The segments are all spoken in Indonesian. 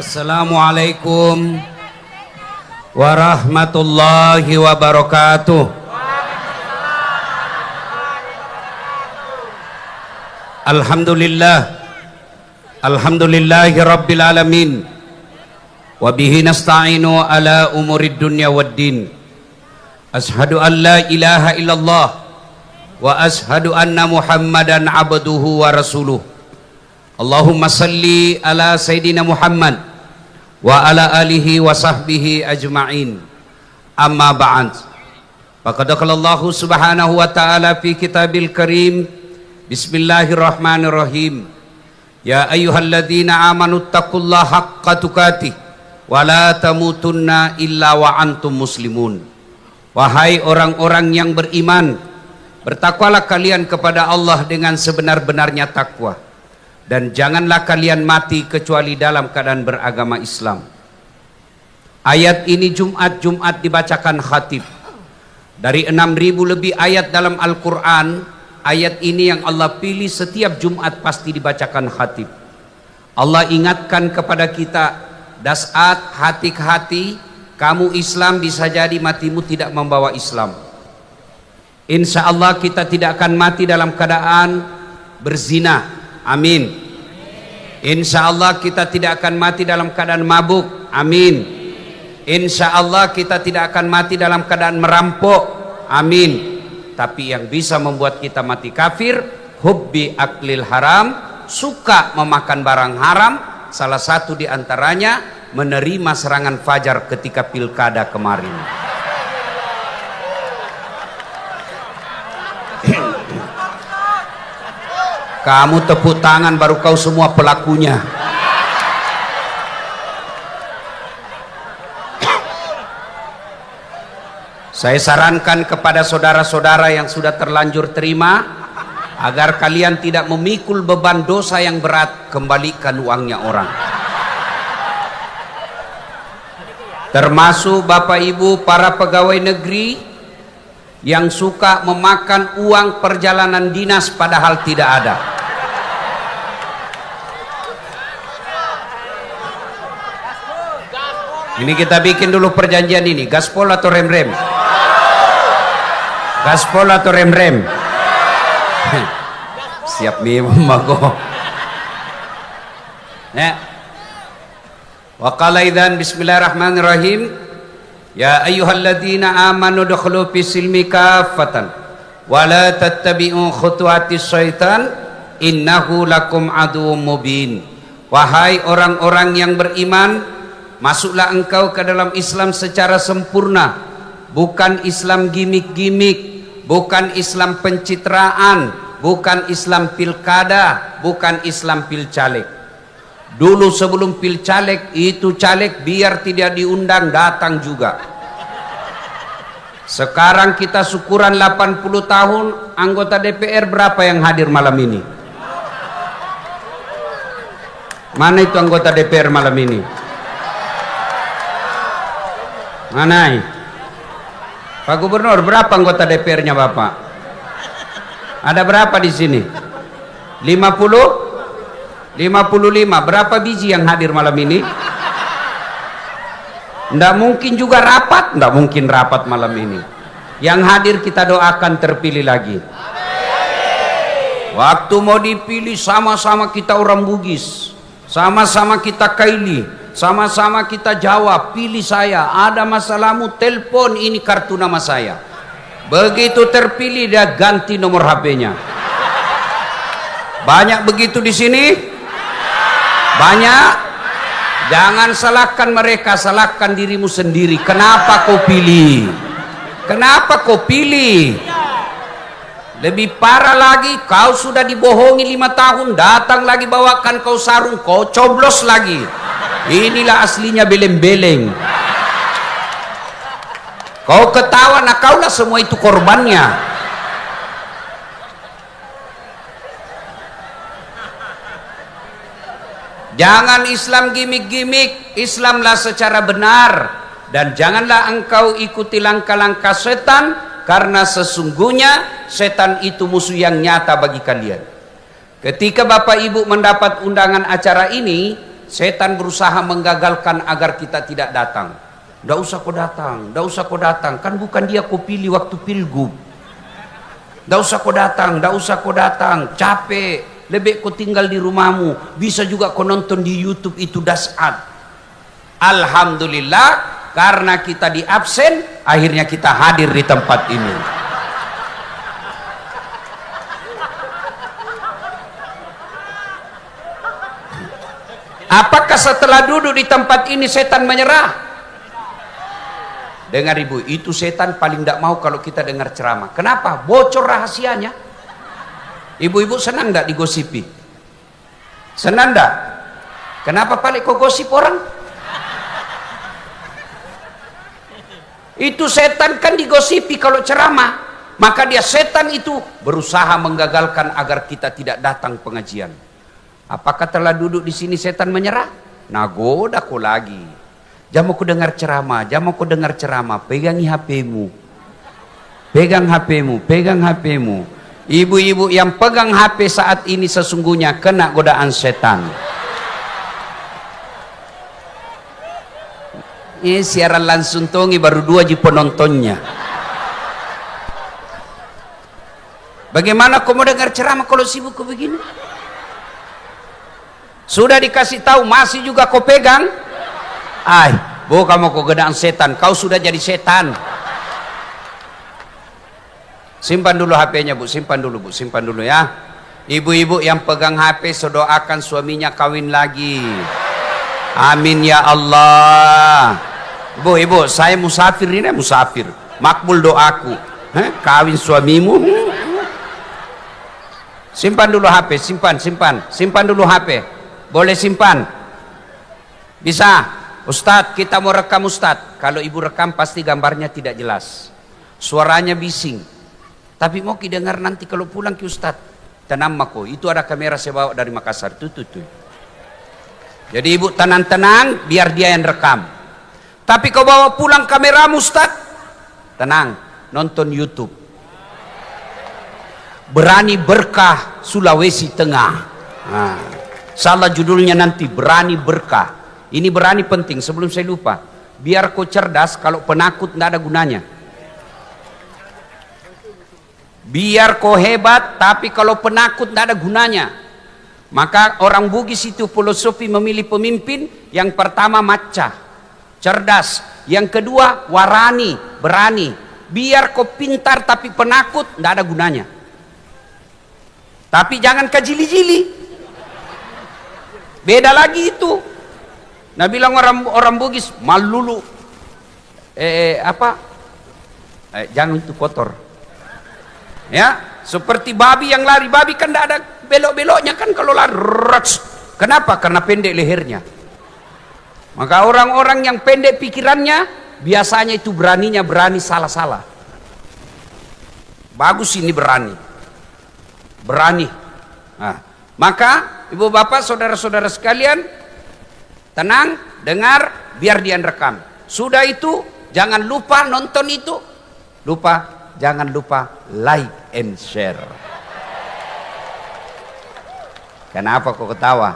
Assalamualaikum warahmatullahi wabarakatuh. Alhamdulillahi rabbil alamin. Wabihi nasta'inu ala umurid dunya waddin. Ashhadu an la ilaha illallah wa ashhadu anna Muhammadan abduhu wa rasuluh. Allahumma salli ala Sayyidina Muhammad wa ala alihi wa sahbihi ajma'in. Amma ba'd. Faqad qala Allah subhanahu wa ta'ala fi kitabil karim. Bismillahirrahmanirrahim. Ya ayyuhalladzina amanu taqullaha haqqa tuqatih wa la tamutunna illa wa antum muslimun. Wahai orang-orang yang beriman, bertakwalah kalian kepada Allah dengan sebenar-benarnya takwa, dan janganlah kalian mati kecuali dalam keadaan beragama Islam. Ayat ini Jumat dibacakan khatib. Dari 6.000 lebih ayat dalam Al-Quran, ayat ini yang Allah pilih setiap Jumat pasti dibacakan khatib. Allah ingatkan kepada kita, dasat hati ke hati, kamu Islam bisa jadi matimu tidak membawa Islam. Insya Allah kita tidak akan mati dalam keadaan berzina. Amin. Insya Allah kita tidak akan mati dalam keadaan mabuk. Amin. Insya Allah kita tidak akan mati dalam keadaan merampok. Amin. Tapi yang bisa membuat kita mati kafir, hubbi aklil haram, suka memakan barang haram. Salah satu di antaranya menerima serangan fajar ketika pilkada kemarin. Kamu tepuk tangan baru kau semua pelakunya. Saya sarankan kepada saudara-saudara yang sudah terlanjur terima, agar kalian tidak memikul beban dosa yang berat, kembalikan uangnya orang. Termasuk Bapak Ibu para pegawai negeri yang suka memakan uang perjalanan dinas padahal tidak ada. Ini kita bikin dulu perjanjian ini, gaspol atau rem-rem? Gaspol atau rem-rem? Siap nih mago. Ya. Wa qala idzan bismillahirrahmanirrahim. Ya ayyuhalladzina amanu dukhulu fis silmi kaffatan wa la tattabi'u khutuwatis syaitan innahu lakum aduwwum mubin. Wahai orang-orang yang beriman, masuklah engkau ke dalam Islam secara sempurna, bukan Islam gimik-gimik, bukan Islam pencitraan, bukan Islam pilkada, bukan Islam pilcaleg. Dulu sebelum pilcaleg itu caleg biar tidak diundang datang juga. Sekarang kita syukuran 80 tahun, anggota DPR berapa yang hadir malam ini? Mana itu anggota DPR malam ini? Mana? Pak Gubernur, berapa anggota DPR-nya Bapak? Ada berapa di sini? 50? 55. Berapa biji yang hadir malam ini? Nggak mungkin juga rapat, nggak mungkin rapat malam ini. Yang hadir kita doakan terpilih lagi. Waktu mau dipilih sama-sama kita orang Bugis, sama-sama kita Kaili, sama-sama kita jawab, pilih saya, ada masalahmu telepon, ini kartu nama saya. Begitu terpilih dia ganti nomor HP-nya. Banyak begitu di sini? Banyak? Jangan salahkan mereka, salahkan dirimu sendiri. Kenapa kau pilih? Kenapa kau pilih? Lebih parah lagi, kau sudah dibohongi 5 tahun, datang lagi bawakan kau sarung, kau coblos lagi. Inilah aslinya beleng-beleng. Kau ketawa, nah kaulah semua itu korbannya. Jangan Islam gimik-gimik, Islamlah secara benar. Dan janganlah engkau ikuti langkah-langkah setan, karena sesungguhnya setan itu musuh yang nyata bagi kalian. Ketika Bapak Ibu mendapat undangan acara ini, setan berusaha menggagalkan agar kita tidak datang. Nggak usah kau datang, nggak usah kau datang, kan bukan dia kau pilih waktu pilgub. Nggak usah kau datang, nggak usah kau datang, capek, lebih kau tinggal di rumahmu, bisa juga kau nonton di YouTube itu dasat. Alhamdulillah, karena kita di absen, akhirnya kita hadir di tempat ini. Apakah setelah duduk di tempat ini setan menyerah? Dengar ibu, itu setan paling tidak mau kalau kita dengar ceramah. Kenapa? Bocor rahasianya. Ibu-ibu senang tidak digosipi? Senang tidak? Kenapa paling kau gosip orang? Itu setan kan digosipi kalau ceramah. Maka dia setan itu berusaha menggagalkan agar kita tidak datang pengajian. Apakah telah duduk di sini setan menyerah? Nagoda kau lagi. Jangan aku dengar ceramah, jangan aku dengar ceramah. Pegangi HP-mu. Pegang HP-mu, pegang HP-mu. Ibu-ibu yang pegang HP saat ini sesungguhnya kena godaan setan. Ini siaran langsung tongi baru 2 penontonnya. Bagaimana kau mau dengar ceramah kalau sibuk kau begini? Sudah dikasih tahu masih juga kau pegang? Bukan mau kau godaan setan, kau sudah jadi setan. Simpan dulu HP-nya bu, simpan dulu bu, simpan dulu ya. Ibu-ibu yang pegang HP, sedoakan suaminya kawin lagi. Amin ya Allah. Ibu, saya musafir ini, musafir. Makbul doaku. Kawin suamimu. Simpan dulu HP, simpan dulu HP. Boleh simpan? Bisa? Ustadz, kita mau rekam Ustadz. Kalau ibu rekam pasti gambarnya tidak jelas. Suaranya bising. Tapi mau dengar nanti kalau pulang ke Ustadz. Tenang mako, itu ada kamera saya bawa dari Makassar. Tuh. Jadi ibu tenang-tenang biar dia yang rekam. Tapi kau bawa pulang kameramu Ustadz. Tenang, nonton YouTube. Berani Berkah Sulawesi Tengah. Salah judulnya nanti, Berani Berkah. Ini berani penting, sebelum saya lupa. Biar kau cerdas, kalau penakut tidak ada gunanya. Biar kau hebat, tapi kalau penakut tidak ada gunanya. Maka orang Bugis itu filosofi memilih pemimpin. Yang pertama maca, cerdas. Yang kedua warani, berani. Biar kau pintar tapi penakut, tidak ada gunanya. Tapi jangan kajili-jili. Beda lagi itu. Nah bilang orang Bugis malulu. Jangan itu kotor. Ya, seperti babi yang lari. Babi kan tidak ada belok-beloknya kan kalau lari. Kenapa? Karena pendek lehernya. Maka orang-orang yang pendek pikirannya biasanya itu beraninya berani salah-salah. Bagus ini berani. Nah, maka ibu bapak saudara-saudara sekalian, tenang, dengar, biar dia rekam. Sudah itu jangan lupa nonton itu. Jangan lupa like and share. Kenapa kau ketawa?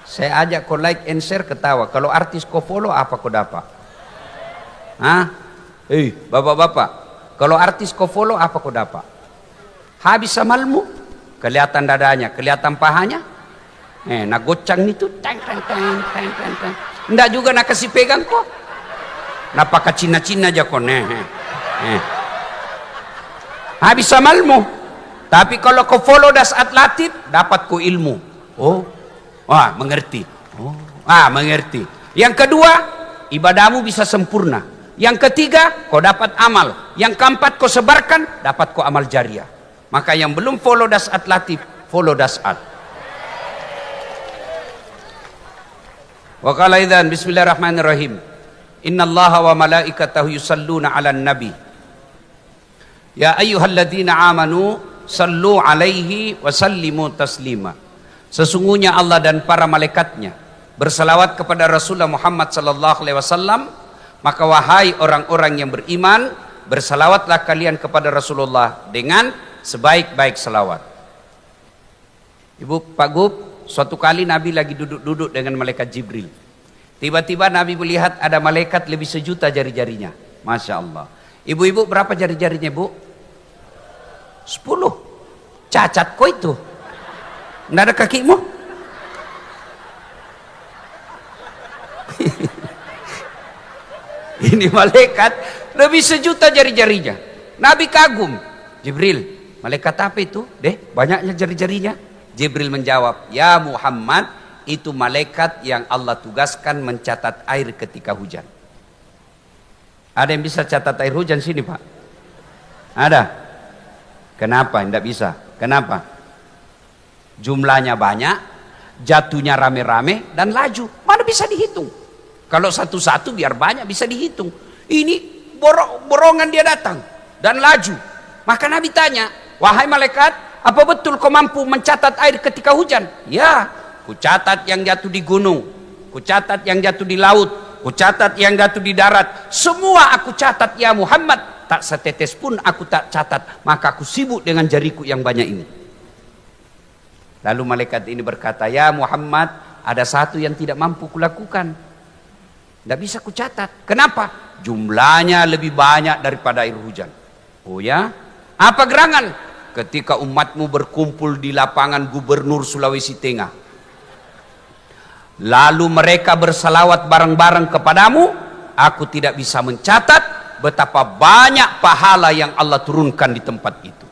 Saya ajak kau like and share ketawa. Kalau artis kau follow apa kau dapat? Bapak-bapak, kalau artis kau follow apa kau dapat? Habis amalmu, kelihatan dadanya, kelihatan pahanya. Nak gocang itu, teng. Nggak juga nak kasih pegang kok. Nak pakai Cina-Cina aja kok. Habis amalmu. Tapi kalau kau follow dasat latif, dapat kau ilmu. Mengerti. Mengerti. Yang kedua, ibadahmu bisa sempurna. Yang ketiga, kau dapat amal. Yang keempat, kau sebarkan, dapat kau amal jariah. Maka yang belum follow dasat latif, follow dasat. Wa qala idzan bismillahirrahmanirrahim. Innallaha wa malaikatahu yusalluna 'alan nabi. Ya ayyuhalladzina amanu sallu 'alaihi wa sallimu taslima. Sesungguhnya Allah dan para malaikatnya berselawat kepada Rasulullah Muhammad sallallahu alaihi wasallam, maka wahai orang-orang yang beriman, berselawatlah kalian kepada Rasulullah dengan sebaik-baik selawat. Ibu, Pak Gub, suatu kali Nabi lagi duduk-duduk dengan malaikat Jibril. Tiba-tiba Nabi melihat ada malaikat lebih sejuta jari-jarinya. Masya Allah. Ibu-ibu berapa jari-jarinya, Bu? 10. Cacat kok itu. Nggak ada kakimu? Ini malaikat lebih sejuta jari-jarinya. Nabi kagum. Jibril, malaikat apa itu? Banyaknya jari-jarinya. Jibril menjawab, ya Muhammad, itu malaikat yang Allah tugaskan mencatat air ketika hujan. Ada yang bisa catat air hujan sini, Pak? Ada? Kenapa tidak bisa? Kenapa? Jumlahnya banyak, jatuhnya rame-rame, dan laju. Mana bisa dihitung? Kalau satu-satu biar banyak bisa dihitung. Ini borongan dia datang dan laju. Maka Nabi tanya, wahai malaikat, apa betul kau mampu mencatat air ketika hujan? Ya, ku catat yang jatuh di gunung, ku catat yang jatuh di laut, ku catat yang jatuh di darat. Semua aku catat ya Muhammad. Tak setetes pun aku tak catat. Maka aku sibuk dengan jariku yang banyak ini. Lalu malaikat ini berkata, ya Muhammad, ada satu yang tidak mampu kulakukan. Tidak bisa kucatat. Kenapa? Jumlahnya lebih banyak daripada air hujan. Oh ya? Apa gerangan? Ketika umatmu berkumpul di lapangan Gubernur Sulawesi Tengah, lalu mereka bersalawat bareng-bareng kepadamu, aku tidak bisa mencatat betapa banyak pahala yang Allah turunkan di tempat itu.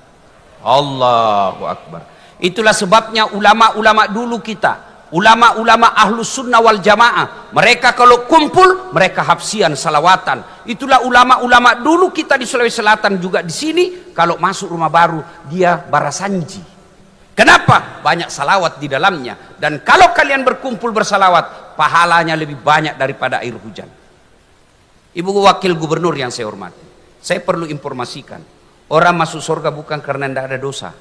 Allahu Akbar. Itulah sebabnya ulama-ulama dulu kita, ulama-ulama ahlus sunnah wal jamaah, mereka kalau kumpul mereka hafsian salawatan. Itulah ulama-ulama dulu kita di Sulawesi Selatan juga di sini, kalau masuk rumah baru dia barasanji. Kenapa? Banyak salawat di dalamnya. Dan kalau kalian berkumpul bersalawat, pahalanya lebih banyak daripada air hujan. Ibu wakil gubernur yang saya hormati, saya perlu informasikan, orang masuk surga bukan karena tidak ada dosa.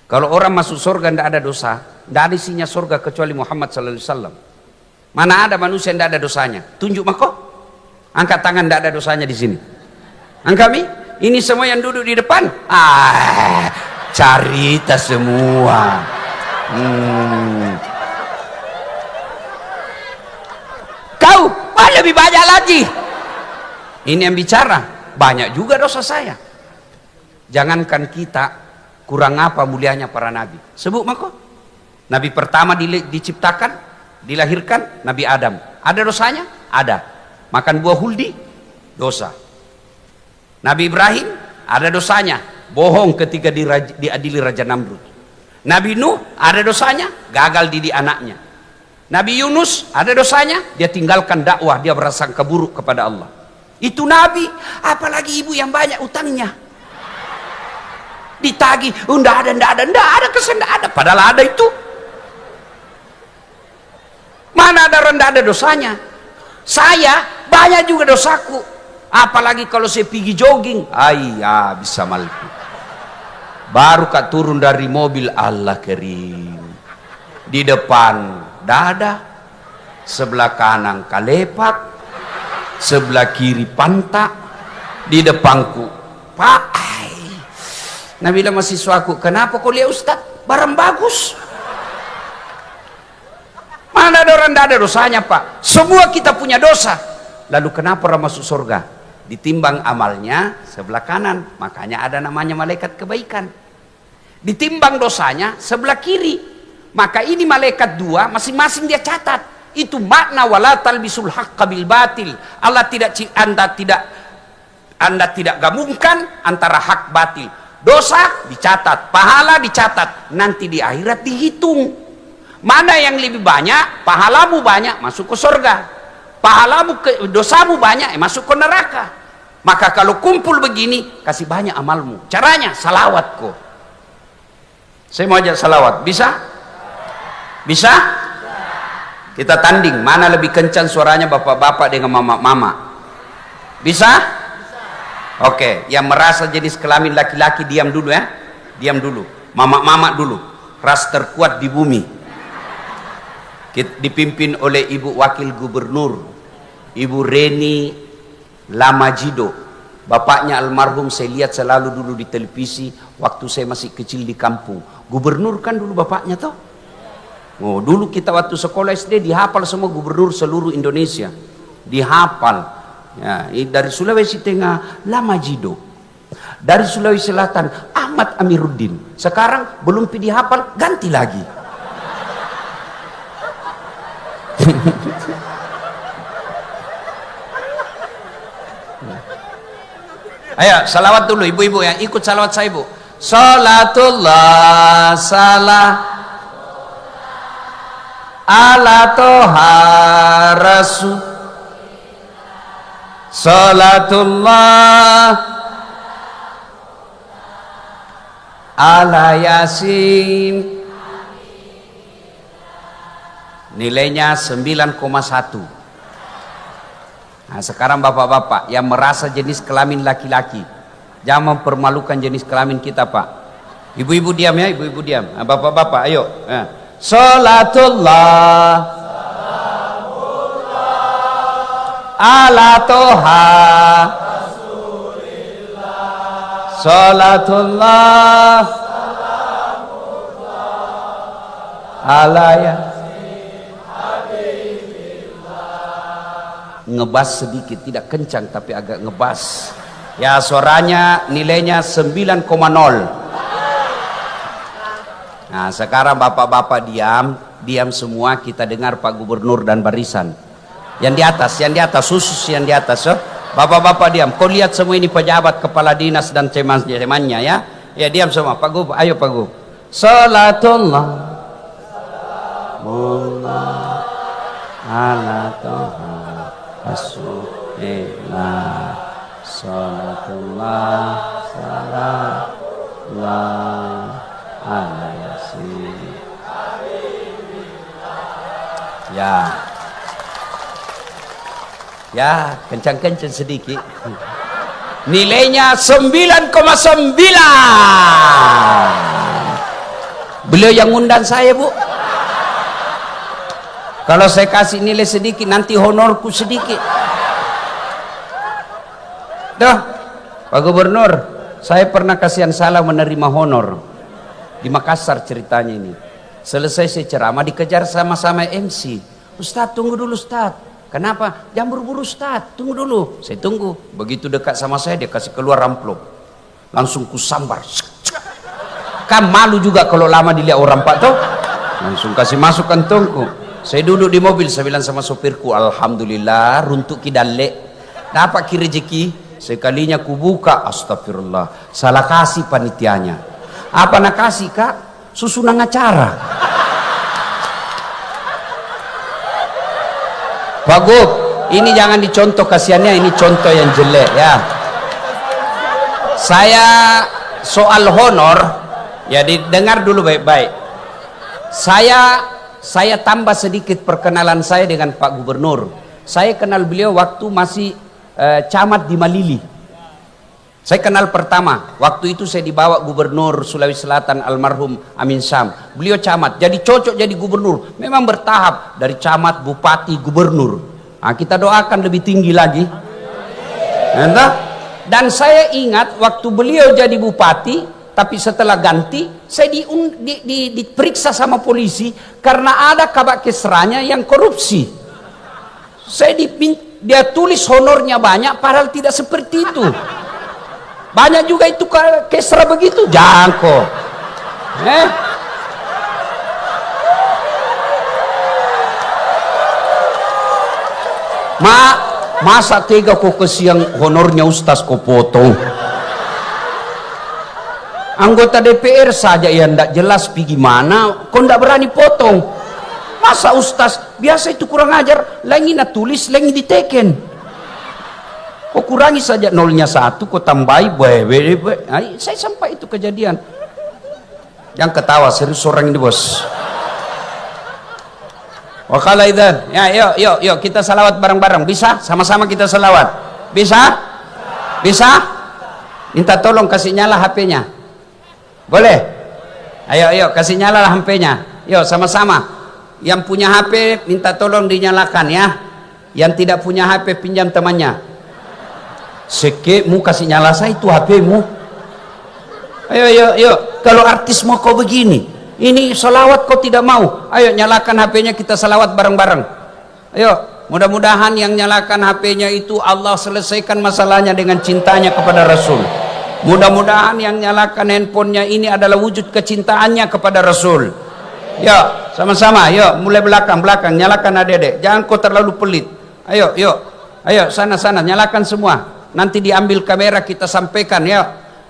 Kalau orang masuk surga tidak ada dosa, tidak ada isinya surga kecuali Muhammad sallallahu alaihi wasallam. Mana ada manusia yang tidak ada dosanya? Tunjuk mako. Angkat tangan tidak ada dosanya di sini. Angkat mi. Ini semua yang duduk di depan. Carita semua. Kau lebih banyak lagi. Ini yang bicara. Banyak juga dosa saya. Jangankan kita, kurang apa mulianya para nabi. Sebut mako. Nabi pertama diciptakan, dilahirkan, Nabi Adam. Ada dosanya? Ada. Makan buah huldi, dosa. Nabi Ibrahim, ada dosanya. Bohong ketika diadili Raja Namrud. Nabi Nuh, ada dosanya. Gagal didik anaknya. Nabi Yunus, ada dosanya. Dia tinggalkan dakwah, dia berasangka buruk kepada Allah. Itu Nabi, apalagi ibu yang banyak utangnya. Ditagih, enggak ada, kesan enggak ada. Padahal ada itu. Mana ada rendah ada dosanya. Saya banyak juga dosaku. Apalagi kalau saya pergi jogging, bisa malku. Baru kak turun dari mobil, Allah kerim. Di depan dada, sebelah kanan kalepak, sebelah kiri pantat, di depanku Pak. Nah bilang mahasiswaku, kenapa kau lihat Ustaz? Barang bagus. Mana ada orang tidak ada dosanya Pak? Semua kita punya dosa. Lalu kenapa orang masuk surga? Ditimbang amalnya sebelah kanan. Makanya ada namanya malaikat kebaikan. Ditimbang dosanya sebelah kiri. Maka ini malaikat dua, masing-masing dia catat. Itu makna wala talbisul haqqa bil batil. Anda tidak gabungkan antara hak batil. Dosa dicatat, pahala dicatat, nanti di akhirat dihitung. Mana yang lebih banyak, pahalamu banyak, masuk ke surga. Dosamu banyak, masuk ke neraka. Maka kalau kumpul begini, kasih banyak amalmu. Caranya, salawat kok. Saya mau ajak salawat, bisa? Bisa? Kita tanding, mana lebih kencang suaranya bapak-bapak dengan mama-mama. Bisa? Oke, yang merasa jenis kelamin laki-laki diam dulu ya. Diam dulu. Mama-mama dulu. Ras terkuat di bumi. Dipimpin oleh Ibu Wakil Gubernur, Ibu Reni Lamajido. Bapaknya almarhum saya lihat selalu dulu di televisi waktu saya masih kecil di kampung. Gubernur kan dulu bapaknya toh? Oh, dulu kita waktu sekolah SD dihafal semua gubernur seluruh Indonesia. Dihafal. Ya, dari Sulawesi Tengah Lama Jido. Dari Sulawesi Selatan Ahmad Amiruddin. Sekarang belum dihafal, ganti lagi. Ayo salawat dulu ibu-ibu ya, ikut salawat saya ibu. Salatullah salam ala toha rasul. Salatullah ala yasin. Nilainya 9,1. Nah, sekarang bapak-bapak yang merasa jenis kelamin laki-laki, jangan mempermalukan jenis kelamin kita, Pak. Ibu-ibu diam ya, ibu-ibu diam. Nah, bapak-bapak ayo. Nah. Salatullah ala toha salatullah ala ya. Ngebas sedikit, tidak kencang tapi agak ngebas ya, suaranya nilainya 9,0. Nah sekarang bapak-bapak diam semua, kita dengar Pak Gubernur dan barisan yang di atas khusus yang di atas. So, bapak-bapak diam, kau lihat semua ini pejabat, kepala dinas dan temannya ya, ya diam semua. Pak Gub, ayo Pak Gub. Salatullah ala toha Rasulillah salatullah salamullah ala yasin. Ya kencang-kencang sedikit. Nilainya 9,9. Beliau yang ngundang saya bu. Kalau saya kasih nilai sedikit, nanti honorku sedikit. Dah, Pak Gubernur, saya pernah kasihan salah menerima honor di Makassar ceritanya ini. Selesai saya ceramah, dikejar sama-sama MC. Ustadz tunggu dulu Ustadz. Kenapa? Jangan buru-buru Ustadz, tunggu dulu. Saya tunggu. Begitu dekat sama saya, dia kasih keluar amplop. Langsung kusambar. Kan malu juga kalau lama dilihat orang Pak tuh. Langsung kasih masuk kantongku. Saya duduk di mobil, saya bilang sama sopirku, alhamdulillah runtuk kidalle dapat ki rezeki. Sekalinya kubuka, astagfirullah, salah kasih panitianya. Apa nak kasih kak? Susunan acara. Pak Gub, ini jangan dicontoh kasihannya, ini contoh yang jelek ya. Saya soal honor ya, didengar dulu baik-baik. Saya tambah sedikit perkenalan saya dengan Pak Gubernur. Saya kenal beliau waktu masih camat di Malili. Saya kenal pertama, waktu itu saya dibawa Gubernur Sulawesi Selatan almarhum Amin Sam. Beliau camat, jadi cocok jadi gubernur. Memang bertahap dari camat, bupati, gubernur. Nah, kita doakan lebih tinggi lagi. Entah? Dan saya ingat waktu beliau jadi bupati, tapi setelah ganti saya diperiksa sama polisi karena ada kabak kesranya yang korupsi. Dia tulis honornya banyak padahal tidak seperti itu. Banyak juga itu kesra begitu jangko. Masa tega kok kesiang honornya ustaz kok potong. Anggota DPR saja yang tidak jelas pergi mana, kok tidak berani potong. Masa ustaz biasa itu kurang ajar, lagi nak tulis, lagi diteken. Kok kurangi saja nolnya 1, kok tambahi saya sampai itu kejadian. Yang ketawa serius orang ini bos. Wakala idan, ya yuk kita salawat bareng-bareng. Bisa? Sama-sama kita salawat. Bisa? Bisa? Minta tolong kasih nyala HP-nya. Boleh? Ayo kasih nyala HP-nya. Yuk sama-sama. Yang punya HP minta tolong dinyalakan ya. Yang tidak punya HP pinjam temannya. Sekemu kasih nyala saya itu HP-mu. Ayo. Kalau artis mau kau begini, Ini salawat kau tidak mau. Ayo nyalakan HP-nya, kita salawat bareng-bareng. Ayo, mudah-mudahan yang nyalakan HP-nya itu Allah selesaikan masalahnya dengan cintanya kepada Rasul. Mudah-mudahan yang nyalakan handphonenya ini adalah wujud kecintaannya kepada Rasul. Yuk, sama-sama, yuk, mulai belakang, nyalakan adek-adek. Jangan kau terlalu pelit. Ayo, yuk, ayo, sana, nyalakan semua. Nanti diambil kamera, kita sampaikan, ya.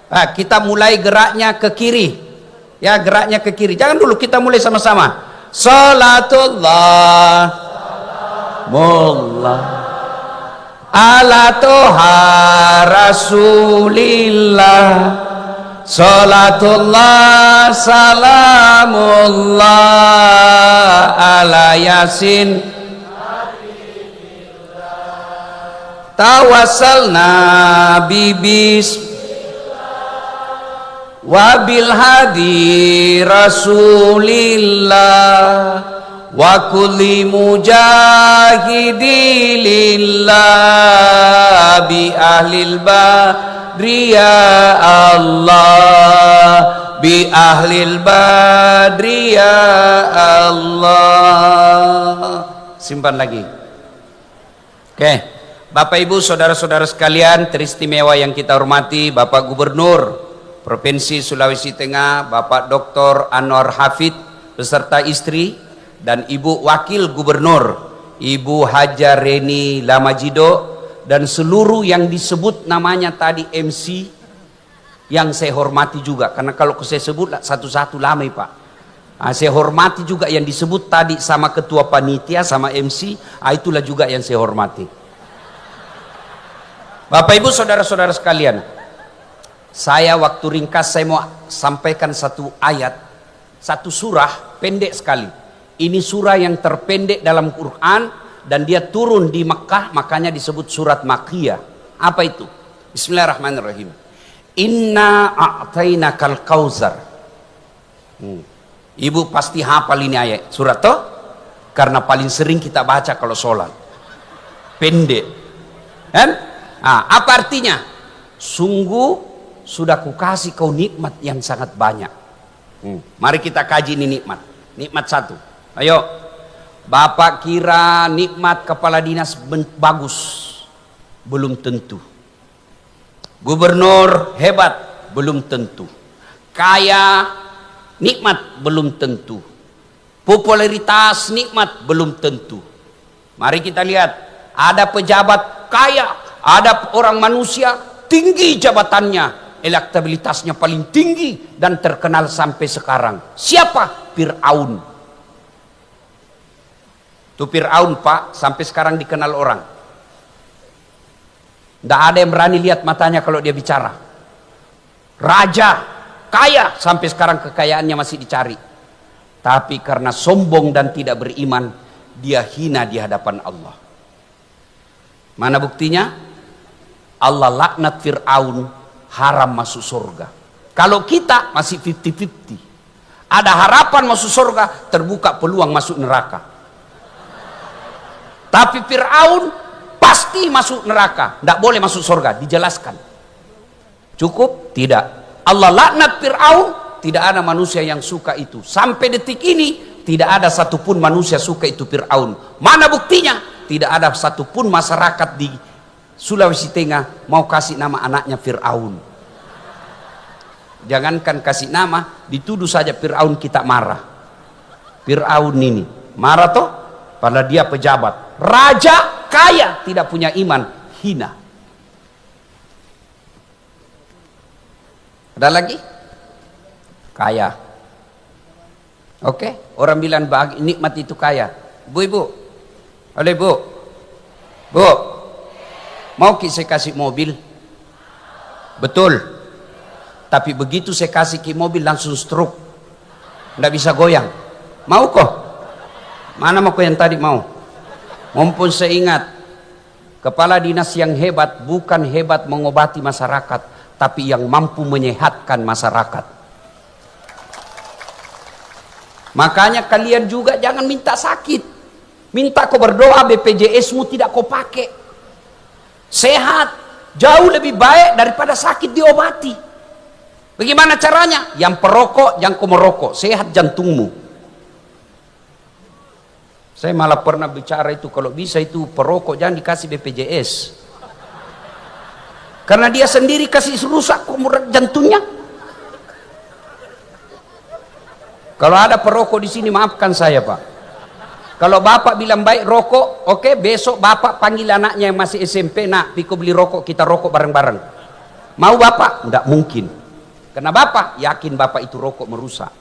Nah, kita mulai geraknya ke kiri. Ya, geraknya ke kiri. Jangan dulu, kita mulai sama-sama. Salatullah mullah ala toha rasulillah, salatullah salamullah ala yasin tawassalna bibis wabil hadi rasulillah wa kulli mujahidilillah bi ahlil badri ya Allah, bi ahlil badri ya Allah. Simpan lagi. Oke, Bapak Ibu saudara-saudara sekalian teristimewa yang kita hormati, Bapak Gubernur Provinsi Sulawesi Tengah, Bapak Dr. Anwar Hafid beserta istri, dan Ibu Wakil Gubernur Ibu Hajar Reni Lamajido, dan seluruh yang disebut namanya tadi MC yang saya hormati juga, karena kalau saya sebut satu-satu lama Pak. Nah, saya hormati juga yang disebut tadi sama ketua panitia sama MC, itulah juga yang saya hormati. Bapak Ibu saudara-saudara sekalian, saya waktu ringkas saya mau sampaikan satu ayat, satu surah pendek sekali. Ini surah yang terpendek dalam Quran dan dia turun di Mekah, makanya disebut surat Makkiyah. Apa itu? Bismillahirrahmanirrahim. Inna a'tainakal kautsar. Ibu pasti hafal ini ayat surat toh? Karena paling sering kita baca kalau sholat. Pendek. Kan? Nah, apa artinya? Sungguh sudah kukasih kau nikmat yang sangat banyak. Mari kita kaji ini nikmat. Nikmat satu. Ayo. Bapak kira nikmat kepala dinas bagus? Belum tentu. Gubernur hebat? Belum tentu. Kaya nikmat? Belum tentu. Popularitas nikmat? Belum tentu. Mari kita lihat. Ada pejabat kaya, ada orang manusia tinggi jabatannya, elektabilitasnya paling tinggi dan terkenal sampai sekarang. Siapa? Fir'aun. Itu Fir'aun Pak, sampai sekarang dikenal orang. Tidak ada yang berani lihat matanya kalau dia bicara. Raja, kaya, sampai sekarang kekayaannya masih dicari. Tapi karena sombong dan tidak beriman, dia hina di hadapan Allah. Mana buktinya? Allah laknat Fir'aun, haram masuk surga. Kalau kita masih 50-50. Ada harapan masuk surga, terbuka peluang masuk neraka. Tapi Fir'aun pasti masuk neraka, tidak boleh masuk surga. Dijelaskan. Cukup? Tidak. Allah laknat Fir'aun, tidak ada manusia yang suka itu. Sampai detik ini tidak ada satupun manusia suka itu Fir'aun. Mana buktinya? Tidak ada satupun masyarakat di Sulawesi Tengah mau kasih nama anaknya Fir'aun. Jangankan kasih nama, dituduh saja Fir'aun kita marah. Fir'aun ini marah toh? Padahal dia pejabat, raja, kaya, tidak punya iman, hina. Ada lagi? Kaya. Oke, orang bilang nikmat itu kaya. Ibu-ibu, halo ibu, bu, mau saya kasih mobil? Betul. Tapi begitu saya kasih ke mobil langsung stroke. Nggak bisa goyang. Mau kok? Mana mau kok yang tadi mau? Mumpun saya ingat, kepala dinas yang hebat bukan hebat mengobati masyarakat, tapi yang mampu menyehatkan masyarakat. Makanya kalian juga jangan minta sakit. Minta kau berdoa BPJS-mu tidak kau pakai. Sehat jauh lebih baik daripada sakit diobati. Bagaimana caranya? Yang perokok, yang kau merokok, sehat jantungmu. Saya malah pernah bicara itu, kalau bisa itu perokok jangan dikasih BPJS. Karena dia sendiri kasih rusak jantungnya. Kalau ada perokok di sini, maafkan saya Pak. Kalau bapak bilang baik rokok, oke, besok bapak panggil anaknya yang masih SMP, nak, Piko beli rokok, kita rokok bareng-bareng. Mau bapak? Enggak mungkin. Karena bapak yakin bapak itu rokok merusak.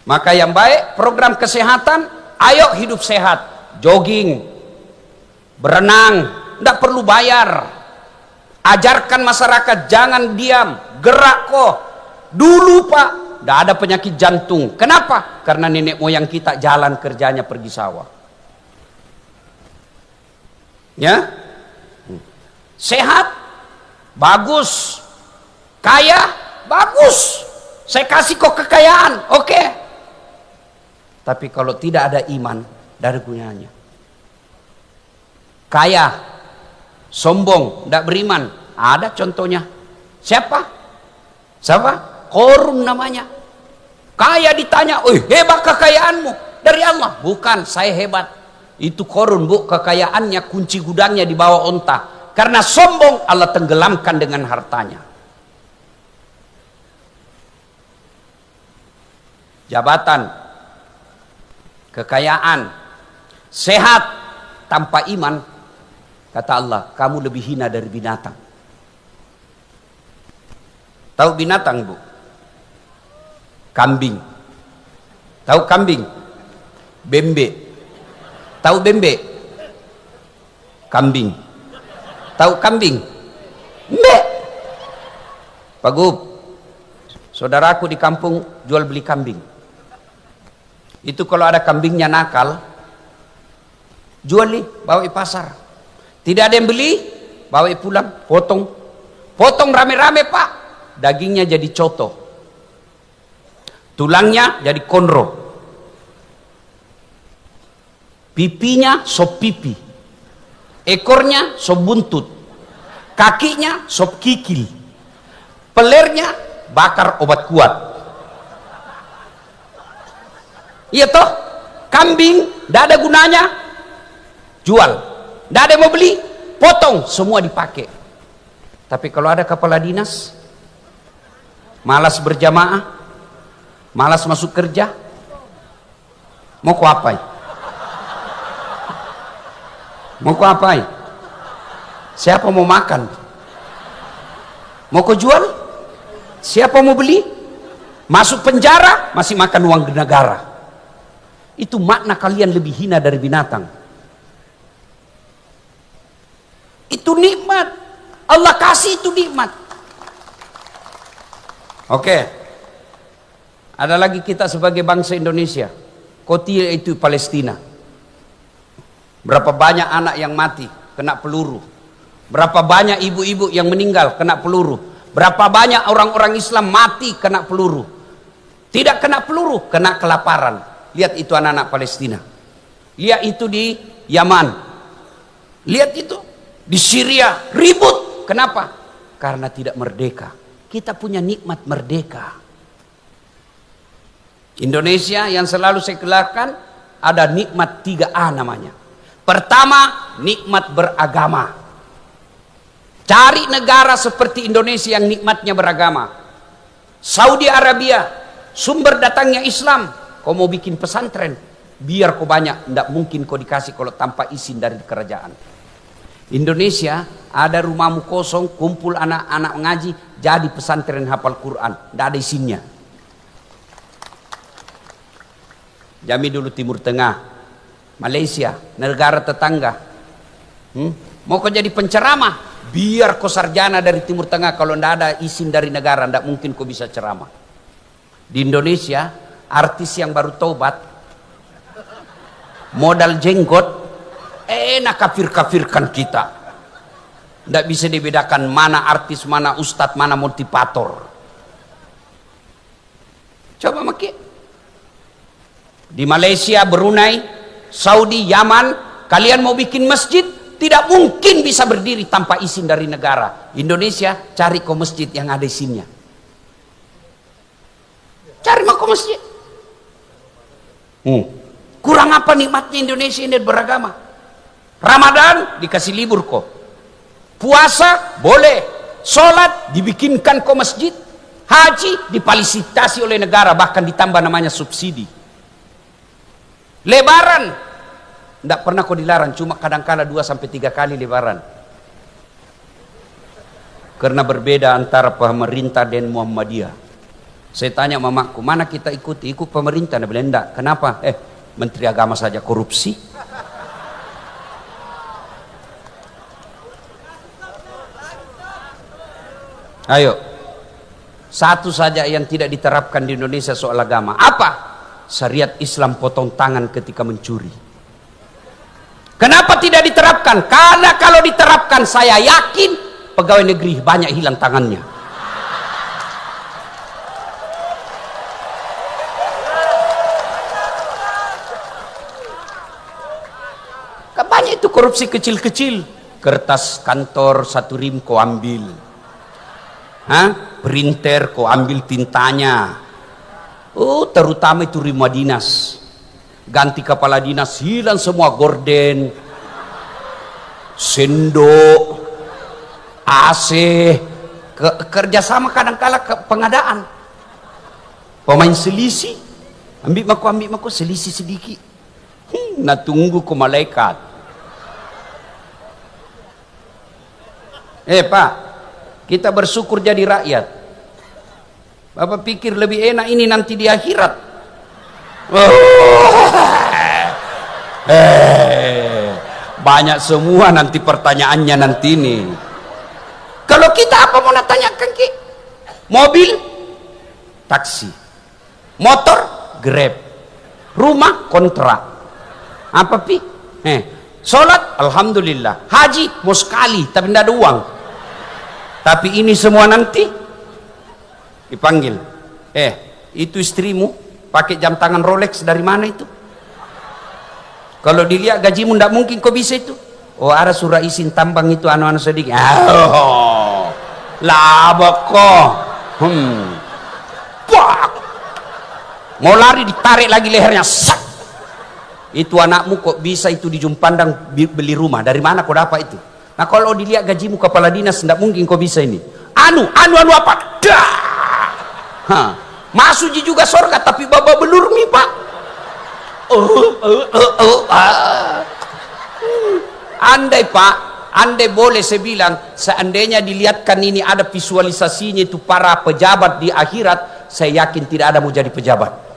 Maka yang baik, program kesehatan, ayo hidup sehat, jogging, berenang, tidak perlu bayar. Ajarkan masyarakat jangan diam, gerak kok. Dulu Pak, tidak ada penyakit jantung. Kenapa? Karena nenek moyang kita jalan kerjanya pergi sawah. Ya, sehat, bagus. Kaya, bagus. Saya kasih kok kekayaan, oke. Tapi kalau tidak ada iman, tidak ada gunanya. Kaya, sombong, tidak beriman. Ada contohnya. Siapa? Korun namanya. Kaya ditanya, hebat kekayaanmu. Dari Allah. Bukan, saya hebat. Itu korun, Bu. Kekayaannya, kunci gudangnya di bawah onta. Karena sombong, Allah tenggelamkan dengan hartanya. Jabatan, kekayaan, sehat tanpa iman, kata Allah, kamu lebih hina dari binatang. Tahu binatang, Bu? Kambing. Tahu kambing? Bembe. Tahu bembe? Kambing. Tahu kambing? Mbe. Pak Gub, saudaraku di kampung jual beli kambing. Itu kalau ada kambingnya nakal, jual nih, bawa ke pasar. Tidak ada yang beli, bawa pulang, potong. Potong rame-rame Pak. Dagingnya jadi coto. Tulangnya jadi konro. Pipinya sop pipi. Ekornya sop buntut. Kakinya sop kikil. Pelernya bakar obat kuat. Iya toh, kambing tidak ada gunanya, jual. Tidak ada yang mau beli, potong, semua dipakai. Tapi kalau ada kepala dinas, malas berjamaah, malas masuk kerja, mau ku apai? Mau ku apai? Siapa mau makan? Mau ku jual? Siapa mau beli? Masuk penjara, masih makan uang negara. Itu makna kalian lebih hina dari binatang. Itu nikmat. Allah kasih itu nikmat. Oke. Ada lagi kita sebagai bangsa Indonesia. Kotil itu Palestina. Berapa banyak anak yang mati kena peluru. Berapa banyak ibu-ibu yang meninggal kena peluru. Berapa banyak orang-orang Islam mati kena peluru. Tidak kena peluru, kena kelaparan. Lihat itu anak-anak Palestina. Lihat itu di Yaman. Lihat itu di Syria, ribut. Kenapa? Karena tidak merdeka. Kita punya nikmat merdeka. Indonesia yang selalu saya kelarkan, ada nikmat 3A namanya. Pertama, nikmat beragama. Cari negara seperti Indonesia yang nikmatnya beragama. Saudi Arabia, sumber datangnya Islam. Kau mau bikin pesantren, biar kau banyak, tidak mungkin kau dikasih kalau tanpa izin dari kerajaan. Indonesia ada rumahmu kosong, kumpul anak-anak ngaji, jadi pesantren hafal Quran, tidak ada izinnya. Jami dulu Timur Tengah, Malaysia, negara tetangga. Mau kau jadi penceramah, biar kau sarjana dari Timur Tengah, kalau tidak ada izin dari negara, tidak mungkin kau bisa ceramah. Di Indonesia, artis yang baru taubat, modal jenggot, enak kafir-kafirkan kita. Tidak bisa dibedakan mana artis, mana ustadz, mana motivator. Coba maki. Di Malaysia, Brunei, Saudi, Yaman, kalian mau bikin masjid, tidak mungkin bisa berdiri tanpa izin dari negara. Indonesia, cari ke masjid yang ada izinnya. Cari mau ke masjid. Kurang apa nikmatnya Indonesia ini beragama? Ramadan dikasih libur kok. Puasa boleh. Sholat dibikinkan ke masjid. Haji difasilitasi oleh negara, bahkan ditambah namanya subsidi. Lebaran tidak pernah kok dilarang, cuma kadang-kala 2-3 kali lebaran. Karena berbeda antara pemerintah dan Muhammadiyah. Saya tanya mamaku, mana kita ikuti? Ikut pemerintah. Dia bilang enggak. Kenapa? Menteri agama saja korupsi. Ayo. Satu saja yang tidak diterapkan di Indonesia soal agama. Apa? Syariat Islam potong tangan ketika mencuri. Kenapa tidak diterapkan? Karena kalau diterapkan saya yakin pegawai negeri banyak hilang tangannya. Banyak itu korupsi kecil-kecil. Kertas kantor 1 rim kau ambil. Printer kau ambil tintanya. Terutama itu rumah dinas. Ganti kepala dinas hilang semua, gorden, sendok, AC, kerjasama kadang-kala pengadaan. Pemain selisih, ambil maku selisih sedikit. Nah tunggu ke malaikat. Pak, kita bersyukur jadi rakyat. Bapak pikir lebih enak ini nanti di akhirat. Banyak semua nanti pertanyaannya nanti ini. Kalau kita apa mau tanyakan ki? Mobil, taksi, motor, Grab, rumah kontrak. Apa pi? Sholat, alhamdulillah. Haji mau sekali tapi tidak ada uang. Tapi ini semua nanti dipanggil. Itu istrimu pakai jam tangan Rolex dari mana itu? Kalau dilihat gajimu tidak mungkin kau bisa itu. Ada surat izin tambang itu anu-anu sedikit. Labak kok. Mau lari ditarik lagi lehernya. Sak. Itu anakmu kok bisa itu di Jumpandang beli rumah. Dari mana kau dapat itu? Nah kalau dilihat gajimu kepala dinas tidak mungkin kau bisa ini. Anu apa? Masuk juga surga tapi babak belur mi pak. Andai pak, andai boleh saya bilang, seandainya dilihatkan ini ada visualisasinya itu para pejabat di akhirat, saya yakin tidak ada mau jadi pejabat.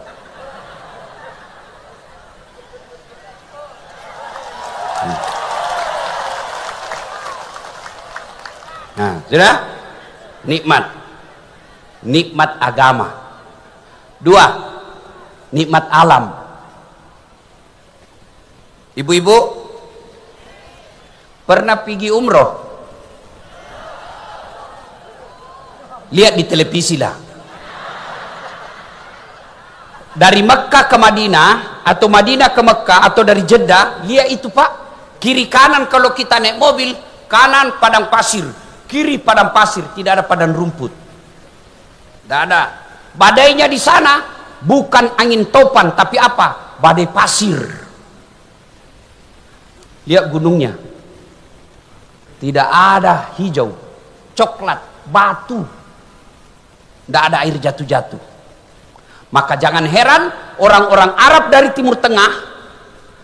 Nah, sudah? Nikmat agama. 2, nikmat alam. Ibu-ibu pernah pergi umroh? Lihat di televisi lah. Dari Mekah ke Madinah atau Madinah ke Mekah atau dari Jeddah, lihat itu pak. Kiri kanan kalau kita naik mobil, kanan padang pasir, kiri padang pasir, tidak ada padang rumput. Tidak ada. Badainya di sana bukan angin topan, tapi apa? Badai pasir. Lihat gunungnya. Tidak ada hijau, coklat, batu. Tidak ada air jatuh-jatuh. Maka jangan heran orang-orang Arab dari Timur Tengah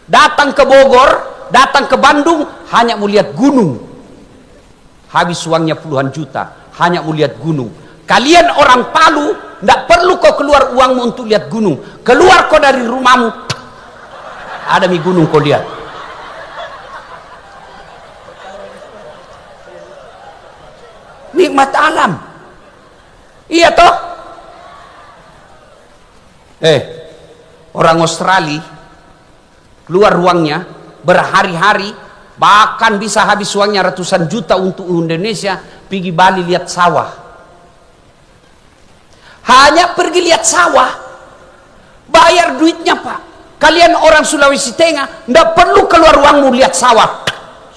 datang ke Bogor, datang ke Bandung hanya melihat gunung. Habis uangnya puluhan juta hanya melihat gunung. Kalian orang Palu tidak perlu kau keluar uangmu untuk lihat gunung. Keluar kau dari rumahmu, ada mi gunung kau lihat. Nikmat alam. Iya toh? Orang Australia keluar uangnya berhari-hari, bahkan bisa habis uangnya ratusan juta untuk Indonesia, pergi Bali lihat sawah. Hanya pergi lihat sawah, bayar duitnya pak. Kalian orang Sulawesi Tengah tidak perlu keluar uangmu lihat sawah,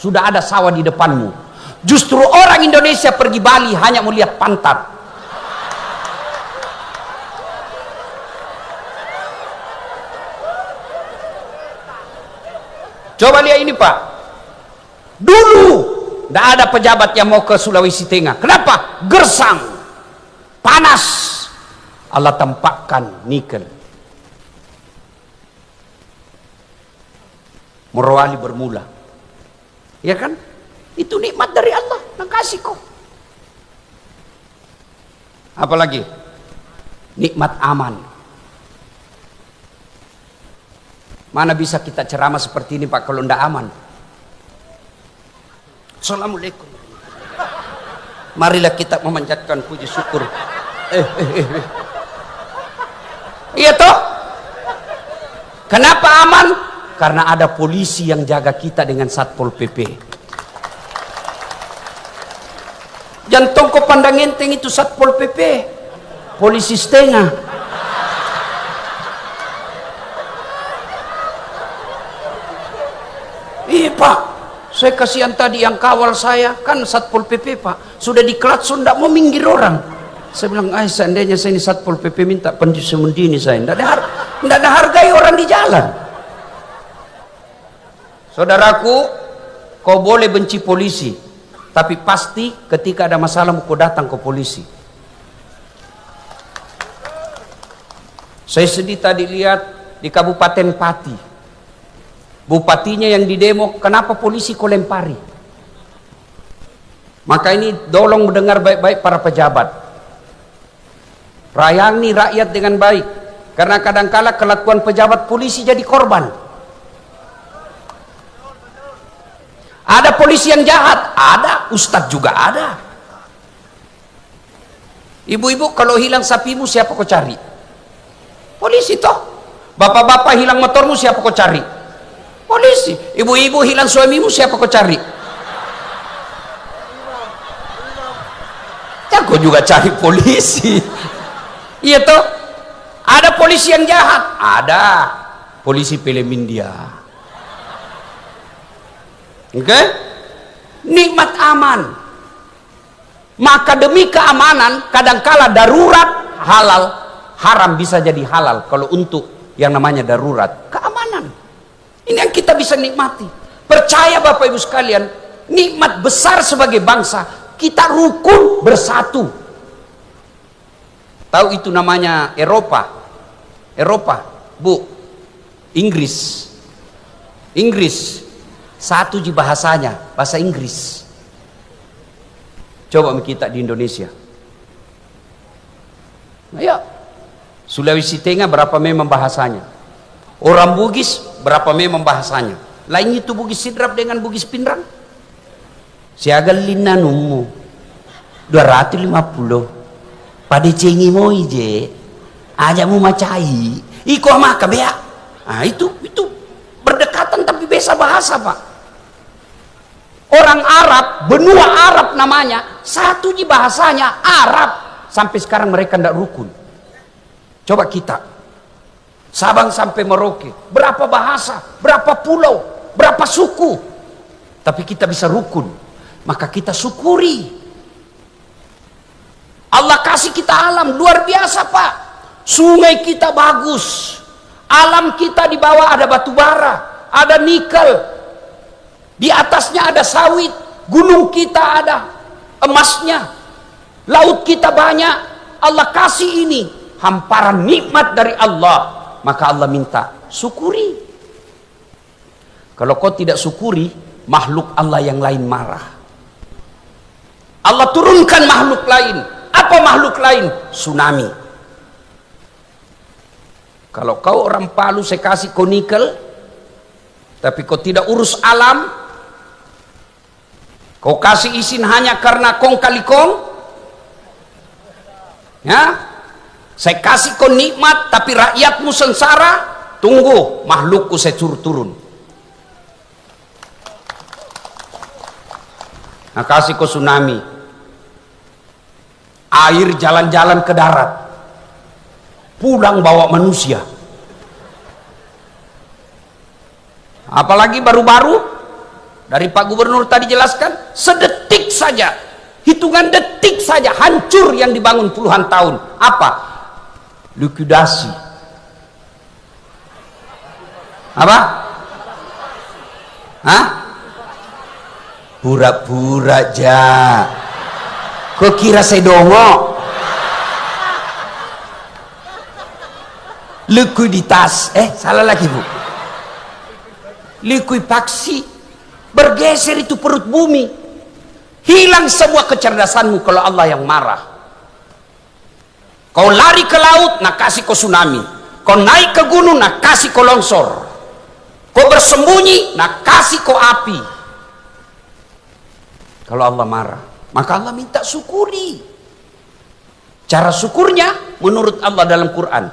sudah ada sawah di depanmu. Justru orang Indonesia pergi Bali hanya mau lihat pantat. Coba lihat ini Pak, dulu tidak ada pejabat yang mau ke Sulawesi Tengah. Kenapa? Gersang, panas. Allah tampakkan nikel. Morowali bermula, ya kan? Itu nikmat dari Allah yang kasih kok. Apalagi nikmat aman. Mana bisa kita ceramah seperti ini Pak kalau tidak aman? Assalamualaikum. Marilah kita memanjatkan puji syukur. Iya toh? Kenapa aman? Karena ada polisi yang jaga kita dengan Satpol PP. Jantung kau pandang enteng itu Satpol PP, polisi setengah. Iya Pak, saya kasihan tadi yang kawal saya kan Satpol PP Pak, sudah diklatsun tidak mau minggir orang. Saya bilang, seandainya saya ini Satpol PP minta pensiun dini saya, tidak ada hargai orang di jalan. Saudaraku, kau boleh benci polisi, tapi pasti ketika ada masalah kau datang ke polisi. Saya sedih tadi lihat di Kabupaten Pati, bupatinya yang didemo, kenapa polisi kau lempari? Maka ini tolong mendengar baik-baik para pejabat, rayani rakyat dengan baik, karena kadangkala kelakuan pejabat polisi jadi korban. Ada polisi yang jahat, ada. Ustadz juga ada. Ibu-ibu kalau hilang sapimu siapa kau cari? Polisi toh. Bapak-bapak hilang motormu siapa kau cari? Polisi. Ibu-ibu hilang suamimu siapa kau cari? Ya kau juga cari polisi. Iya toh. Ada polisi yang jahat, ada. Polisi film India. Oke? Nikmat aman. Maka demi keamanan kadangkala darurat halal, haram bisa jadi halal kalau untuk yang namanya darurat. Keamanan. Ini yang kita bisa nikmati. Percaya Bapak Ibu sekalian, nikmat besar sebagai bangsa, kita rukun bersatu. Tahu itu namanya Eropa. Eropa, Bu. Inggris. Satu di bahasanya, bahasa Inggris. Coba kita di Indonesia. Ayo. Sulawesi Tengah berapa memang bahasanya? Orang Bugis berapa memang bahasanya? Lain itu Bugis Sidrap dengan Bugis Pinrang. Siagal linanumu 250. Pada cengi mo ije. Aja mu macai. Iko maka bea. Ah itu berdekatan tapi beza bahasa Pak. Orang Arab, benua Arab namanya, satu di bahasanya Arab. Sampai sekarang mereka tidak rukun. Coba kita, Sabang sampai Merauke, berapa bahasa, berapa pulau, berapa suku, tapi kita bisa rukun. Maka kita syukuri. Allah kasih kita alam luar biasa Pak. Sungai kita bagus, alam kita di bawah ada batu bara, ada nikel. Di atasnya ada sawit, gunung kita ada emasnya, laut kita banyak. Allah kasih ini hamparan nikmat dari Allah, maka Allah minta syukuri. Kalau kau tidak syukuri, makhluk Allah yang lain marah. Allah turunkan makhluk lain. Apa makhluk lain? Tsunami. Kalau kau orang Palu saya kasih kau nikel, tapi kau tidak urus alam, kau kasih izin hanya karena kong kali kong, ya, saya kasih kau nikmat tapi rakyatmu sengsara, tunggu makhlukku saya turun. Nah kasih kau tsunami, air jalan-jalan ke darat, pulang bawa manusia. Apalagi baru-baru Dari Pak Gubernur tadi jelaskan, sedetik saja, hitungan detik saja hancur yang dibangun puluhan tahun. Apa? Likuidasi. Apa? Hah? Pura-pura aja. Kok kira saya dongok? Likuiditas. Salah lagi, Bu. Likuifaksi. Bergeser itu perut bumi. Hilang semua kecerdasanmu kalau Allah yang marah. Kau lari ke laut, nak kasih kau tsunami. Kau naik ke gunung, nak kasih kau longsor. Kau bersembunyi, nak kasih kau api. Kalau Allah marah, maka Allah minta syukuri. Cara syukurnya menurut Allah dalam Quran,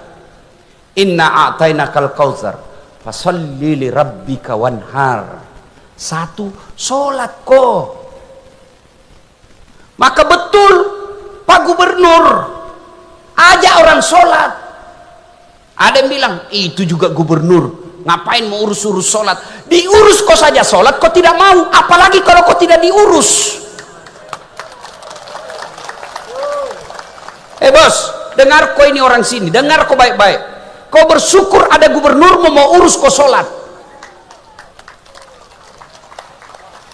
inna a'tainakal kautsar fasalli li rabbika wanhar. Satu, sholat kok. Maka betul Pak Gubernur ajak orang sholat. Ada yang bilang, itu juga gubernur, ngapain mau urus-urus sholat? Diurus kok saja sholat, kok tidak mau, apalagi kalau kok tidak diurus. Bos, dengar kok ini orang sini, dengar kok baik-baik. Kau bersyukur ada gubernur mau urus kok sholat.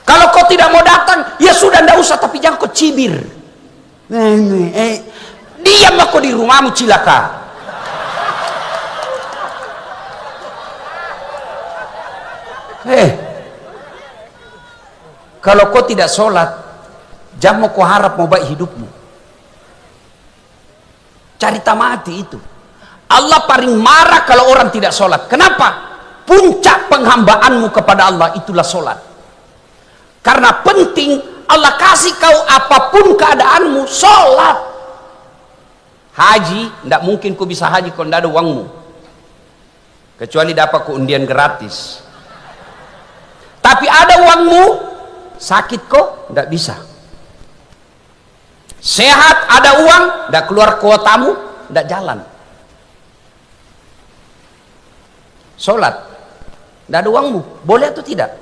Kalau kau tidak mau datang, ya sudah, ndak usah, tapi jangan kau cibir. Diam kau di rumahmu, cilaka. Kalau kau tidak sholat, jangan kau harap mau baik hidupmu. Cari tamati itu. Allah paling marah kalau orang tidak sholat. Kenapa? Puncak penghambaanmu kepada Allah itulah sholat. Karena penting, Allah kasih kau apapun keadaanmu, sholat. Haji, tidak mungkin kau bisa haji kalau tidak ada uangmu. Kecuali dapat kau undian gratis. Tapi ada uangmu, sakit kok, tidak bisa. Sehat, ada uang, tidak keluar kuotamu, tidak jalan. Sholat, tidak ada uangmu, boleh atau tidak?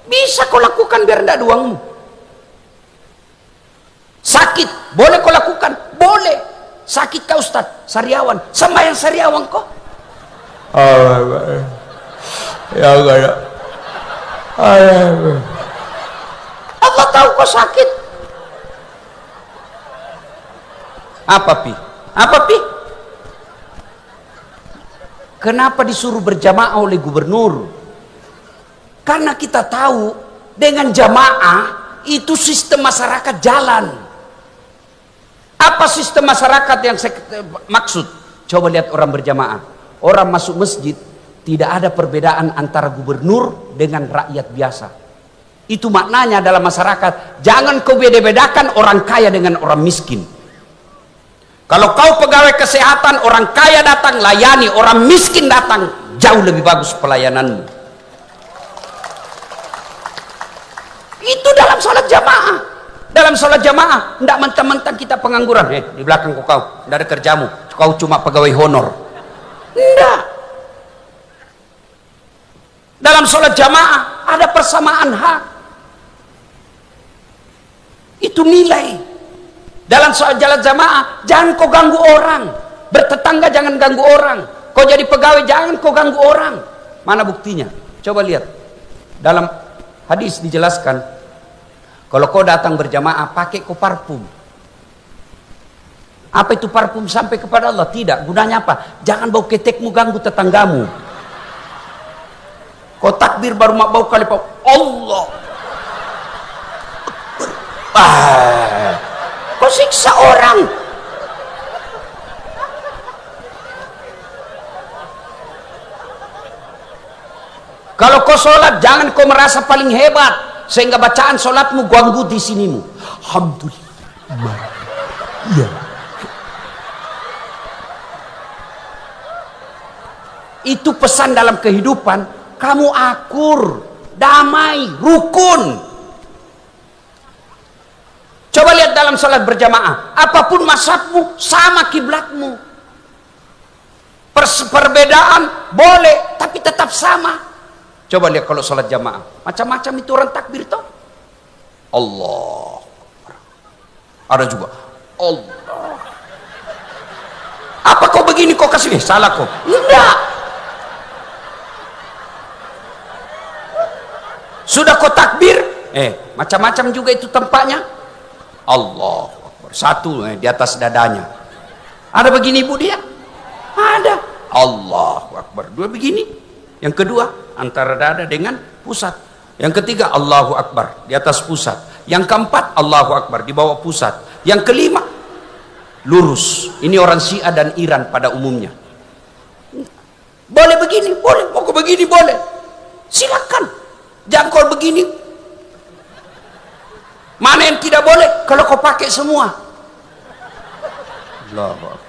Bisa kau lakukan biar tidak ada uangmu. Sakit, boleh kau lakukan? Boleh. Sakit kau Ustaz, sariawan, sembahyang sariawan kok. Allah tahu kau sakit. Apa pi? Apa pi? Kenapa disuruh berjamaah oleh gubernur? Karena kita tahu dengan jamaah itu sistem masyarakat jalan. Apa sistem masyarakat yang saya maksud? Coba lihat orang berjamaah. Orang masuk masjid, tidak ada perbedaan antara gubernur dengan rakyat biasa. Itu maknanya dalam masyarakat. Jangan kau beda-bedakan orang kaya dengan orang miskin. Kalau kau pegawai kesehatan, orang kaya datang layani, orang miskin datang, jauh lebih bagus pelayananmu. Itu dalam sholat jamaah. Dalam sholat jamaah, tidak mentang-mentang kita pengangguran. Di belakang kau, tidak ada kerjamu. Kau cuma pegawai honor. Tidak. Dalam sholat jamaah, ada persamaan hak. Itu nilai. Dalam sholat jamaah, jangan kau ganggu orang. Bertetangga jangan ganggu orang. Kau jadi pegawai, jangan kau ganggu orang. Mana buktinya? Coba lihat. Dalam hadis dijelaskan, kalau kau datang berjamaah, pakai kau parfum. Apa itu parfum sampai kepada Allah? Tidak. Gunanya apa? Jangan bau ketekmu ganggu tetanggamu. Kau takbir baru mak bau kali Allah. Kau siksa orang. Kalau kau sholat, jangan kau merasa paling hebat sehingga bacaan sholatmu ganggu di sinimu. Alhamdulillah. Iya. Itu pesan dalam kehidupan. Kamu akur, damai, rukun. Coba lihat dalam sholat berjamaah. Apapun mazhabmu, sama kiblatmu. Perbedaan boleh, tapi tetap sama. Coba lihat kalau sholat jamaah, macam-macam itu orang takbir toh. Allah. Ada juga Allah. Apa kau begini kau kasih? Salah kau. Enggak. Sudah kau takbir, macam-macam juga itu tempatnya. Allah Akbar. Satu di atas dadanya. Ada begini ibu dia? Ada. Allahu Akbar. Dua begini. Yang kedua antara dada dengan pusat. Yang ketiga Allahu Akbar di atas pusat. Yang keempat Allahu Akbar di bawah pusat. Yang kelima lurus. Ini orang Syiah dan Iran pada umumnya. Boleh begini, boleh. Mau kau begini boleh. Silakan. Jangan kau begini. Mana yang tidak boleh? Kalau kau pakai semua. Allahu Akbar.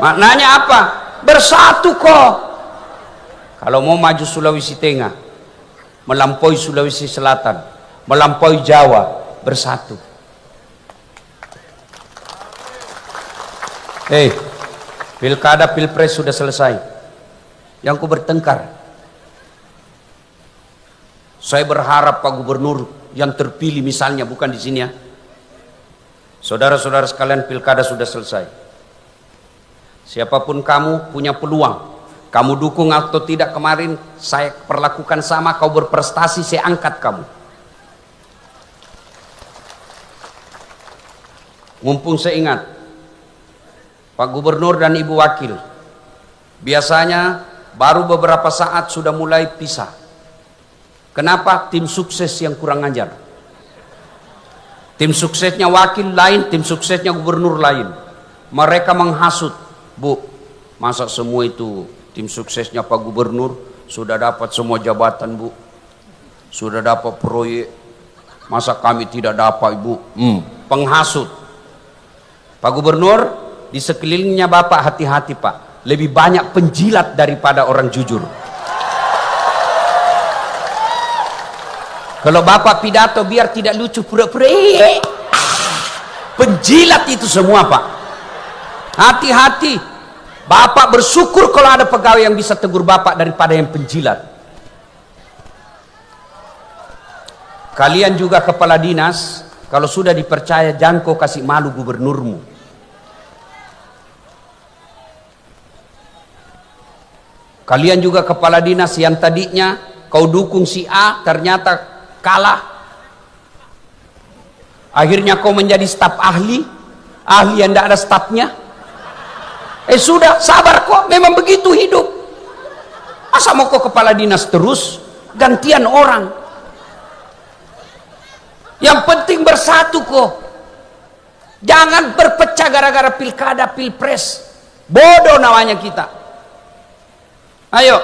Maknanya apa? Bersatu kok. Kalau mau maju Sulawesi Tengah, melampaui Sulawesi Selatan, melampaui Jawa, bersatu. Pilkada Pilpres sudah selesai. Yang ku bertengkar. Saya berharap Pak Gubernur yang terpilih misalnya, bukan di sini ya. Saudara-saudara sekalian, pilkada sudah selesai. Siapapun kamu punya peluang. Kamu dukung atau tidak kemarin, saya perlakukan sama, kau berprestasi, saya angkat kamu. Mumpung saya ingat, Pak Gubernur dan Ibu Wakil, biasanya baru beberapa saat sudah mulai pisah. Kenapa? Tim sukses yang kurang ajar. Tim suksesnya Wakil lain, tim suksesnya Gubernur lain. Mereka menghasut. Bu, masa semua itu tim suksesnya Pak Gubernur sudah dapat semua jabatan, Bu, sudah dapat proyek, masa kami tidak dapat, Ibu? Penghasut. Pak Gubernur, di sekelilingnya Bapak hati-hati Pak, lebih banyak penjilat daripada orang jujur. Kalau Bapak pidato biar tidak lucu, pura-pura penjilat itu semua Pak. Hati-hati. Bapak bersyukur kalau ada pegawai yang bisa tegur Bapak daripada yang penjilat. Kalian juga kepala dinas, kalau sudah dipercaya jangan kau kasih malu gubernurmu. Kalian juga kepala dinas yang tadinya kau dukung si A, ternyata kalah. Akhirnya kau menjadi staf ahli yang tidak ada stafnya. Sudah, sabar kok, memang begitu hidup. Masa mau kok kepala dinas terus, gantian orang. Yang penting bersatu kok. Jangan berpecah gara-gara pilkada, pilpres. Bodoh namanya kita. Ayo,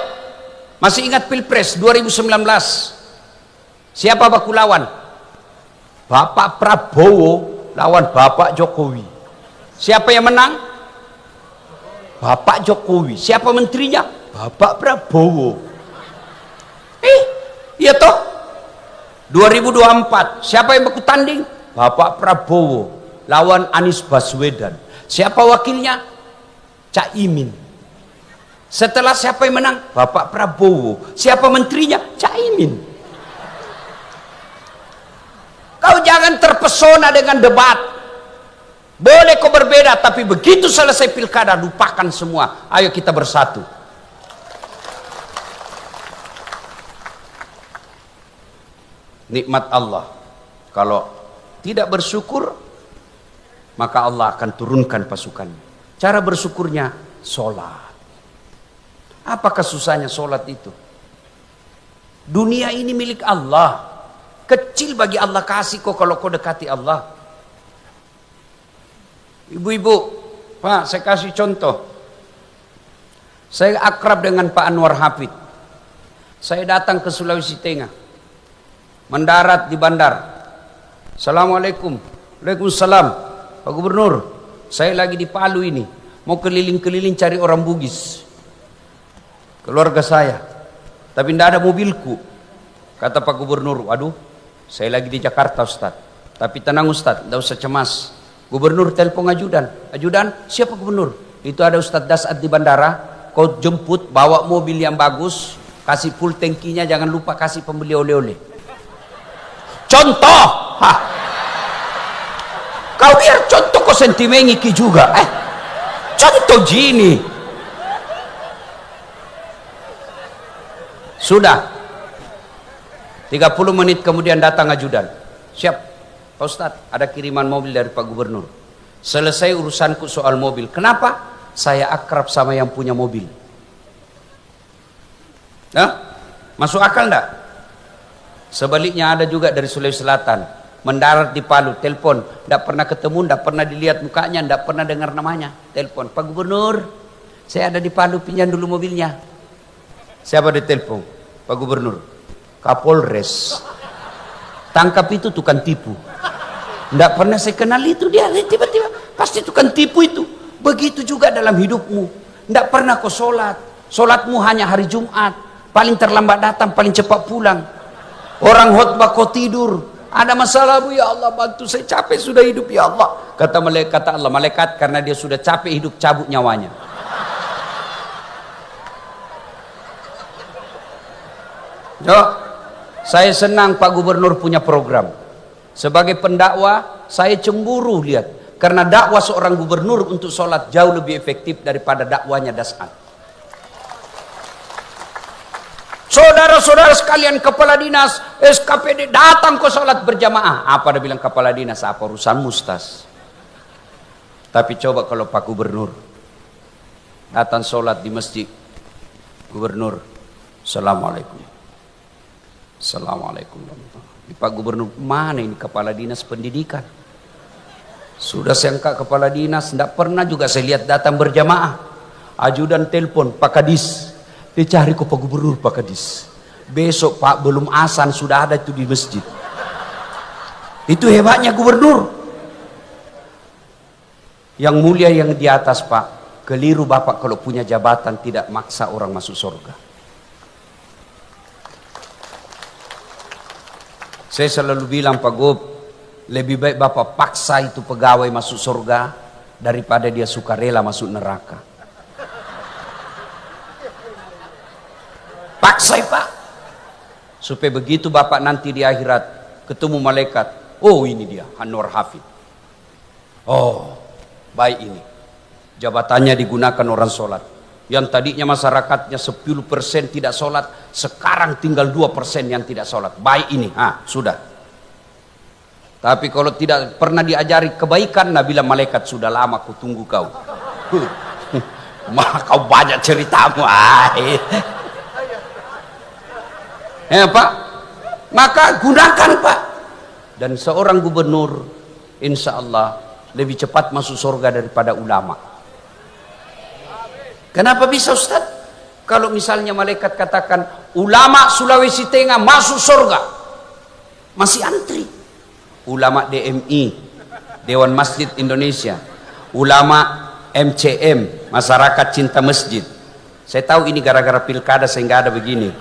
masih ingat pilpres 2019? Siapa baku lawan? Bapak Prabowo lawan Bapak Jokowi. Siapa yang menang? Bapak Jokowi. Siapa menterinya? Bapak Prabowo. Iya toh? 2024 siapa yang baku tanding? Bapak Prabowo lawan Anies Baswedan. Siapa wakilnya? Cak Imin. Setelah siapa yang menang? Bapak Prabowo. Siapa menterinya? Cak Imin. Kau jangan terpesona dengan debat. Boleh kau berbeda, tapi begitu selesai pilkada lupakan semua. Ayo kita bersatu. Nikmat Allah. Kalau tidak bersyukur, maka Allah akan turunkan pasukannya. Cara bersyukurnya sholat. Apakah susahnya sholat itu? Dunia ini milik Allah. Kecil bagi Allah kasih kok kalau kau dekati Allah. Ibu-ibu, Pak, saya kasih contoh. Saya akrab dengan Pak Anwar Hafid. Saya datang ke Sulawesi Tengah, mendarat di bandar. Assalamualaikum. Waalaikumsalam. Pak Gubernur, saya lagi di Palu ini, mau keliling-keliling cari orang Bugis, keluarga saya, tapi tidak ada mobilku. Kata Pak Gubernur, waduh, saya lagi di Jakarta Ustaz. Tapi tenang Ustadz, tidak usah cemas. Gubernur telepon ajudan. Ajudan, siapa gubernur? Itu ada Ustadz Dasat di bandara. Kau jemput, bawa mobil yang bagus, kasih full tankinya, jangan lupa kasih pembeli oleh-oleh. Contoh, kau biar contoh kau sentimengi ki juga. Contoh gini. Sudah 30 menit kemudian datang ajudan. Siap Pak Ustadz, ada kiriman mobil dari Pak Gubernur. Selesai urusanku soal mobil. Kenapa? Saya akrab sama yang punya mobil. Masuk akal enggak? Sebaliknya ada juga dari Sulawesi Selatan, mendarat di Palu, telepon, enggak pernah ketemu, enggak pernah dilihat mukanya, enggak pernah dengar namanya. Telepon, Pak Gubernur, saya ada di Palu, pinjam dulu mobilnya. Siapa ditelepon? Pak Gubernur. Kapolres. Tangkap itu tukang tipu. Tidak pernah saya kenal itu dia, tiba-tiba pasti tukang tipu itu. Begitu juga dalam hidupmu. Tidak pernah kau sholat. Sholatmu hanya hari Jumat. Paling terlambat datang, paling cepat pulang. Orang khotbah kau tidur. Ada masalah bu, ya Allah bantu saya, capek sudah hidup ya Allah. Kata Allah, malaikat karena dia sudah capek hidup, cabut nyawanya. Saya senang Pak Gubernur punya program. Sebagai pendakwah, saya cemburu lihat. Karena dakwah seorang gubernur untuk sholat jauh lebih efektif daripada dakwanya Dasat. Saudara-saudara sekalian, kepala dinas, SKPD datang ke sholat berjamaah. Apa dia bilang kepala dinas? Apa urusan mustas? Tapi coba kalau Pak Gubernur datang sholat di masjid. Gubernur, Assalamualaikum. Assalamualaikum. Pak Gubernur, mana ini kepala dinas pendidikan? Sudah saya angkat kepala dinas, tidak pernah juga saya lihat datang berjamaah. Ajudan telepon, Pak Kadis, dia cari ke Pak Gubernur, Pak Kadis. Besok Pak, belum azan sudah ada itu di masjid. Itu hebatnya gubernur. Yang mulia yang di atas Pak, keliru Bapak kalau punya jabatan tidak maksa orang masuk surga. Saya selalu bilang Pak Gub, lebih baik Bapak paksa itu pegawai masuk surga daripada dia sukarela masuk neraka. Paksa Pak, supaya begitu Bapak nanti di akhirat ketemu malaikat, oh ini dia Anwar Hafid. Oh baik, ini jabatannya digunakan orang sholat. Yang tadinya masyarakatnya 10% tidak sholat, sekarang tinggal 2% yang tidak sholat. Baik ini, sudah. Tapi kalau tidak pernah diajari kebaikan, Nabi bilang malaikat, sudah lama aku tunggu kau. Maka kau banyak ceritamu. Ya Pak, maka gunakan Pak. Dan seorang gubernur, insya Allah lebih cepat masuk surga daripada ulama. Kenapa bisa Ustaz? Kalau misalnya malaikat katakan ulama Sulawesi Tengah masuk surga, masih antri. Ulama DMI, Dewan Masjid Indonesia, ulama MCM, Masyarakat Cinta Masjid. Saya tahu ini gara-gara pilkada sehingga ada begini.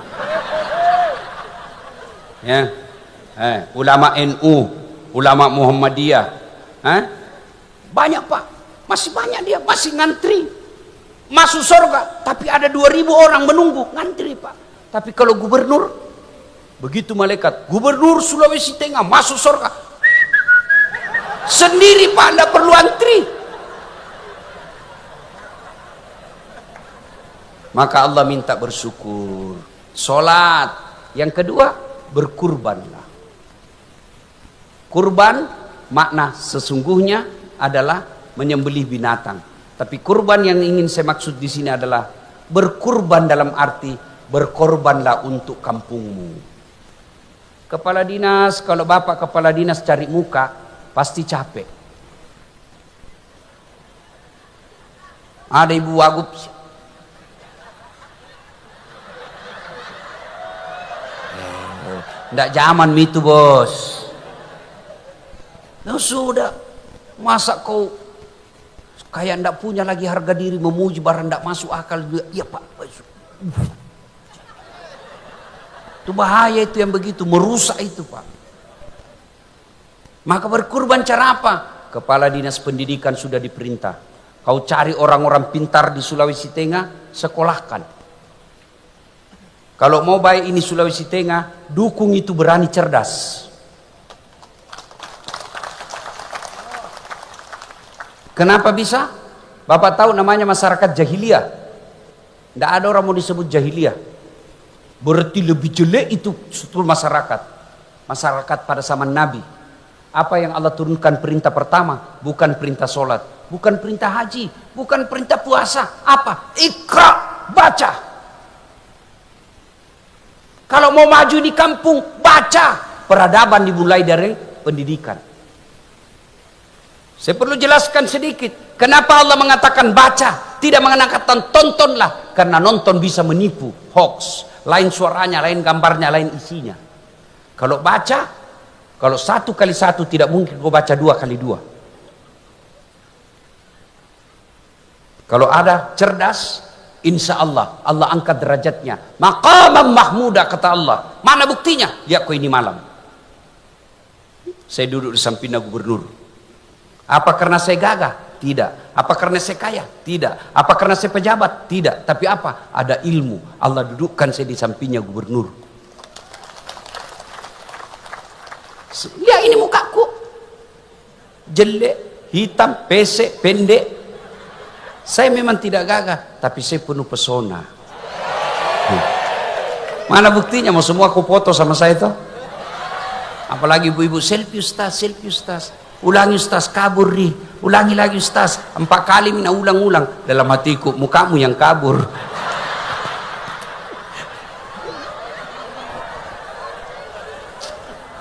Ya, ulama NU, ulama Muhammadiyah, banyak Pak, masih banyak dia, masih ngantri. Masuk surga, tapi ada 2.000 orang menunggu, ngantri Pak. Tapi kalau gubernur, begitu malaikat, gubernur Sulawesi Tengah masuk surga, sendiri Pak, tidak perlu antri. Maka Allah minta bersyukur, sholat. Yang kedua, berkurbanlah. Kurban makna sesungguhnya adalah menyembelih binatang. Tapi kurban yang ingin saya maksud di sini adalah berkurban dalam arti berkorbanlah untuk kampungmu. Kepala dinas, kalau Bapak kepala dinas cari muka, pasti capek. Ada Ibu Wagub, ndak zaman itu bos. Nah sudah, masa kau kayak ndak punya lagi harga diri, memuji barang ndak masuk akal. Iya Pak, itu bahaya itu yang begitu, merusak itu Pak. Maka berkurban cara apa? Kepala Dinas Pendidikan sudah diperintah. Kau cari orang-orang pintar di Sulawesi Tengah, sekolahkan. Kalau mau baik ini Sulawesi Tengah, dukung itu berani cerdas. Kenapa bisa? Bapak tahu namanya masyarakat jahiliyah. Tidak ada orang mau disebut jahiliyah. Berarti lebih jelek itu struktur masyarakat. Masyarakat pada zaman Nabi. Apa yang Allah turunkan perintah pertama? Bukan perintah sholat, bukan perintah haji, bukan perintah puasa. Apa? Iqra, baca. Kalau mau maju di kampung, baca. Peradaban dimulai dari pendidikan. Saya perlu jelaskan sedikit. Kenapa Allah mengatakan baca? Tidak mengatakan tontonlah. Karena nonton bisa menipu, hoax. Lain suaranya, lain gambarnya, lain isinya. Kalau baca, kalau 1 kali 1 tidak mungkin kau baca 2 kali 2. Kalau ada cerdas, insya Allah, Allah angkat derajatnya. Maqamam mahmuda kata Allah. Mana buktinya? Lihat kau ini malam. Saya duduk di samping gubernur. Apa karena saya gagah? Tidak. Apa karena saya kaya? Tidak. Apa karena saya pejabat? Tidak. Tapi apa? Ada ilmu. Allah dudukkan saya di sampingnya gubernur. Lihat ini mukaku. Jelek, hitam, pesek, pendek. Saya memang tidak gagah, tapi saya penuh pesona. Mana buktinya? Mau semua aku foto sama saya tuh? Apalagi ibu-ibu, selfie ustaz, selfie ustaz. Ulangi ustaz, kabur nih. Ulangi lagi ustaz. 4 kali mina ulang-ulang. Dalam hatiku, mukamu yang kabur.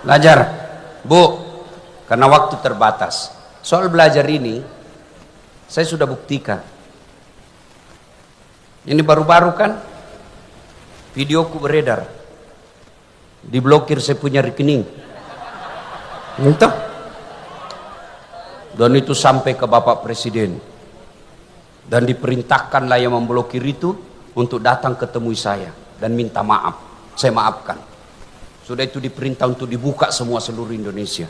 Belajar, Bu, karena waktu terbatas. Soal belajar ini, saya sudah buktikan. Ini baru-baru kan, videoku beredar. Diblokir saya punya rekening. Entah. Dan itu sampai ke Bapak Presiden. Dan diperintahkanlah yang memblokir itu untuk datang ketemu saya dan minta maaf. Saya maafkan. Sudah itu diperintah untuk dibuka semua seluruh Indonesia.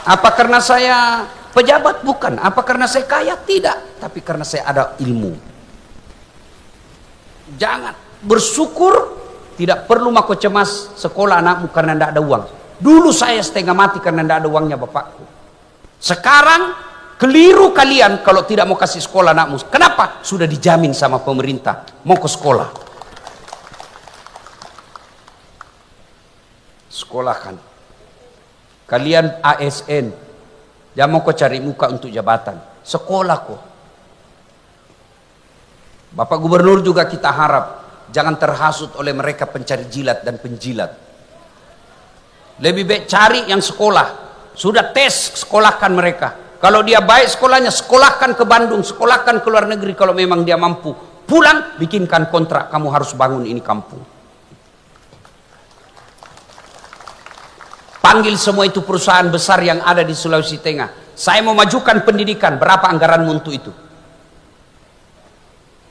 Apa karena saya pejabat? Bukan. Apa karena saya kaya? Tidak. Tapi karena saya ada ilmu. Jangan bersyukur. Tidak perlu mako cemas sekolah anakmu karena tidak ada uang. Dulu saya setengah mati karena tidak ada uangnya bapakku. Sekarang keliru kalian kalau tidak mau kasih sekolah anakmu. Kenapa? Sudah dijamin sama pemerintah. Mau ke sekolah. Sekolahkan. Kalian ASN. Jangan mau kau cari muka untuk jabatan. Sekolah kok. Bapak Gubernur juga kita harap. Jangan terhasut oleh mereka pencari jilat dan penjilat. Lebih baik cari yang sekolah. Sudah tes, sekolahkan mereka. Kalau dia baik sekolahnya, sekolahkan ke Bandung, sekolahkan ke luar negeri kalau memang dia mampu. Pulang, bikinkan kontrak, kamu harus bangun ini kampung. Panggil semua itu perusahaan besar yang ada di Sulawesi Tengah. Saya mau majukan pendidikan, berapa anggaranmu untuk itu?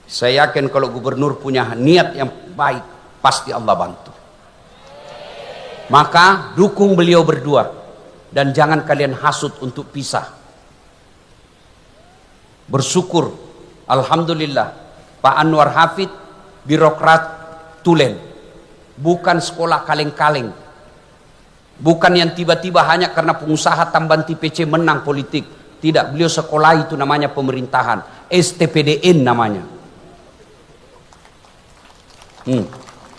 Saya yakin kalau gubernur punya niat yang baik, pasti Allah bantu. Maka dukung beliau berdua. Dan jangan kalian hasut untuk pisah. Bersyukur. Alhamdulillah. Pak Anwar Hafid, birokrat tulen. Bukan sekolah kaleng-kaleng. Bukan yang tiba-tiba hanya karena pengusaha tambahan TPC menang politik. Tidak, beliau sekolah itu namanya pemerintahan. STPDN namanya.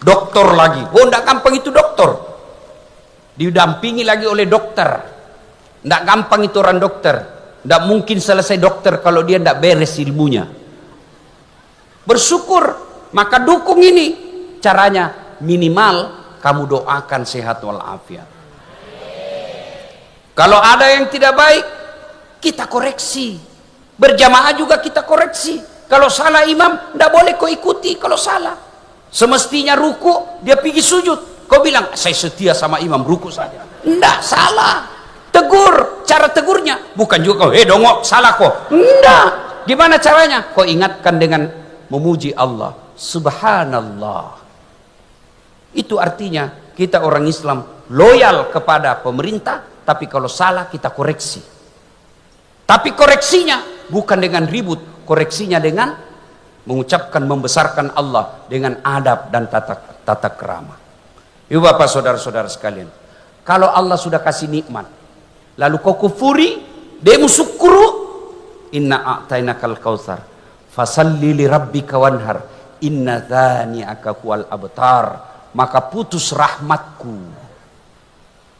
Doktor lagi. Oh, enggak gampang itu doktor. Didampingi lagi oleh dokter. Tidak gampang itu orang dokter. Tidak mungkin selesai dokter kalau dia tidak beres ilmunya. Bersyukur. Maka dukung ini. Caranya minimal kamu doakan sehat walafiat. Kalau ada yang tidak baik, kita koreksi. Berjamaah juga kita koreksi. Kalau salah imam, tidak boleh kau ikuti kalau salah. Semestinya ruku, dia pergi sujud. Kau bilang, saya setia sama imam, ruku saja. Enggak, salah. Tegur. Cara tegurnya. Bukan juga kau, dongok, salah kau. Enggak. Gimana caranya? Kau ingatkan dengan memuji Allah. Subhanallah. Itu artinya, kita orang Islam loyal kepada pemerintah, tapi kalau salah kita koreksi. Tapi koreksinya bukan dengan ribut, koreksinya dengan mengucapkan, membesarkan Allah dengan adab dan tata kerama. Ibu bapak saudara-saudara sekalian, kalau Allah sudah kasih nikmat, lalu kau kufuri, demu syukuru, inna a'tainakal kautsar, fasalli li rabbika wanhar, inna dzani'aka huwal abtar. Maka putus rahmatku,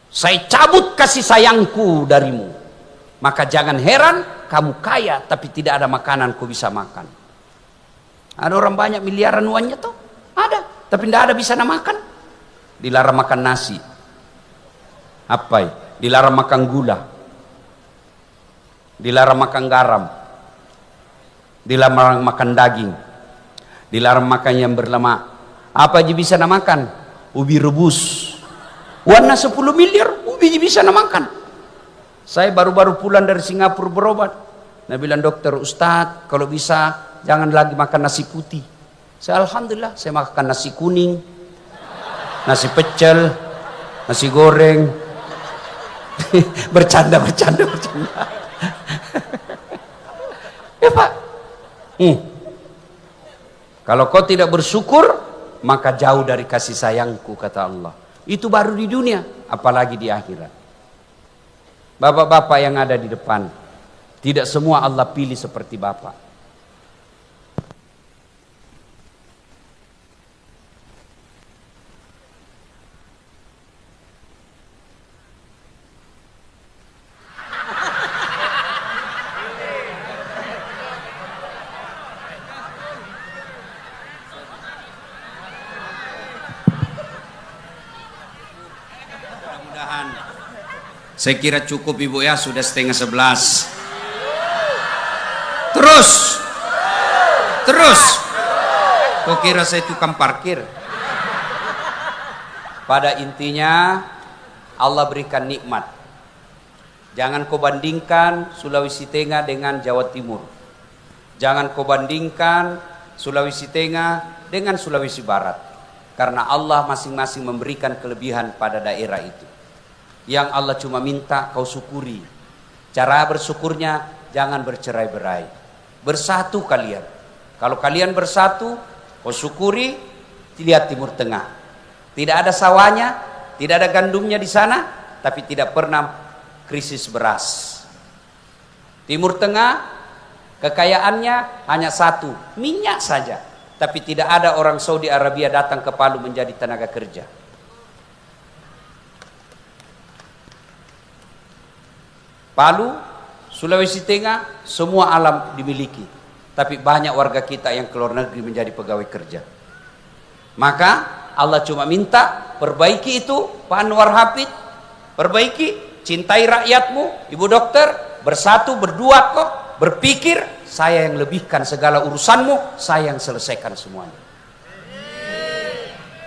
saya cabut kasih sayangku darimu. Maka jangan heran kamu kaya tapi tidak ada makanan kau bisa makan. Ada orang banyak miliaran uangnya tuh, ada, tapi tidak ada bisa makan. Dilarang makan nasi, apa ya? Dilarang makan gula, dilarang makan garam, dilarang makan daging, dilarang makan yang berlemak. Apa aja bisa makan? Ubi rebus, warna 10 miliar, ubi bisa makan. Saya baru-baru pulang dari Singapura berobat. Nah bilang dokter, Ustadz kalau bisa jangan lagi makan nasi putih. Saya alhamdulillah, saya makan nasi kuning, nasi pecel, nasi goreng. bercanda. Ya Pak. Kalau kau tidak bersyukur, maka jauh dari kasih sayangku, kata Allah. Itu baru di dunia, apalagi di akhirat. Bapak-bapak yang ada di depan, tidak semua Allah pilih seperti bapak. Saya kira cukup ibu ya, sudah 10:30. Terus. Kok kira saya tukang parkir? Pada intinya Allah berikan nikmat. Jangan kau bandingkan Sulawesi Tengah dengan Jawa Timur. Jangan kau bandingkan Sulawesi Tengah dengan Sulawesi Barat. Karena Allah masing-masing memberikan kelebihan pada daerah itu. Yang Allah cuma minta kau syukuri. Cara bersyukurnya jangan bercerai-berai. Bersatu kalian. Kalau kalian bersatu, kau syukuri, lihat Timur Tengah. Tidak ada sawahnya, tidak ada gandumnya di sana, tapi tidak pernah krisis beras. Timur Tengah kekayaannya hanya satu, minyak saja. Tapi tidak ada orang Saudi Arabia datang ke Palu menjadi tenaga kerja. Palu, Sulawesi Tengah, semua alam dimiliki. Tapi banyak warga kita yang keluar negeri menjadi pegawai kerja. Maka Allah cuma minta, perbaiki itu, Pak Anwar Hafid, perbaiki, cintai rakyatmu, Ibu Dokter, bersatu, berdua kok, berpikir, saya yang lebihkan segala urusanmu, saya yang selesaikan semuanya.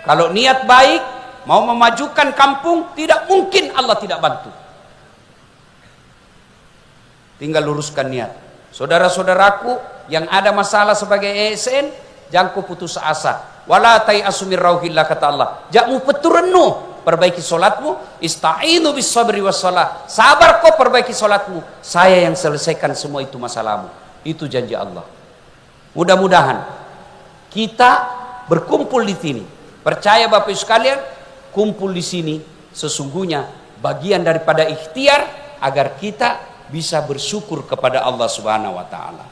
Kalau niat baik, mau memajukan kampung, tidak mungkin Allah tidak bantu. Tinggal luruskan niat. Saudara-saudaraku yang ada masalah sebagai ASN, jangan kau putus asa. Wala tai'asu min rauhillah, kata Allah. Jangan peturenu, perbaiki solatmu. Ista'inu bis sabri was salah. Sabar kau perbaiki solatmu. Saya yang selesaikan semua itu masalahmu. Itu janji Allah. Mudah-mudahan kita berkumpul di sini. Percaya Bapak Ibu sekalian, kumpul di sini sesungguhnya bagian daripada ikhtiar agar kita bisa bersyukur kepada Allah Subhanahu wa taala.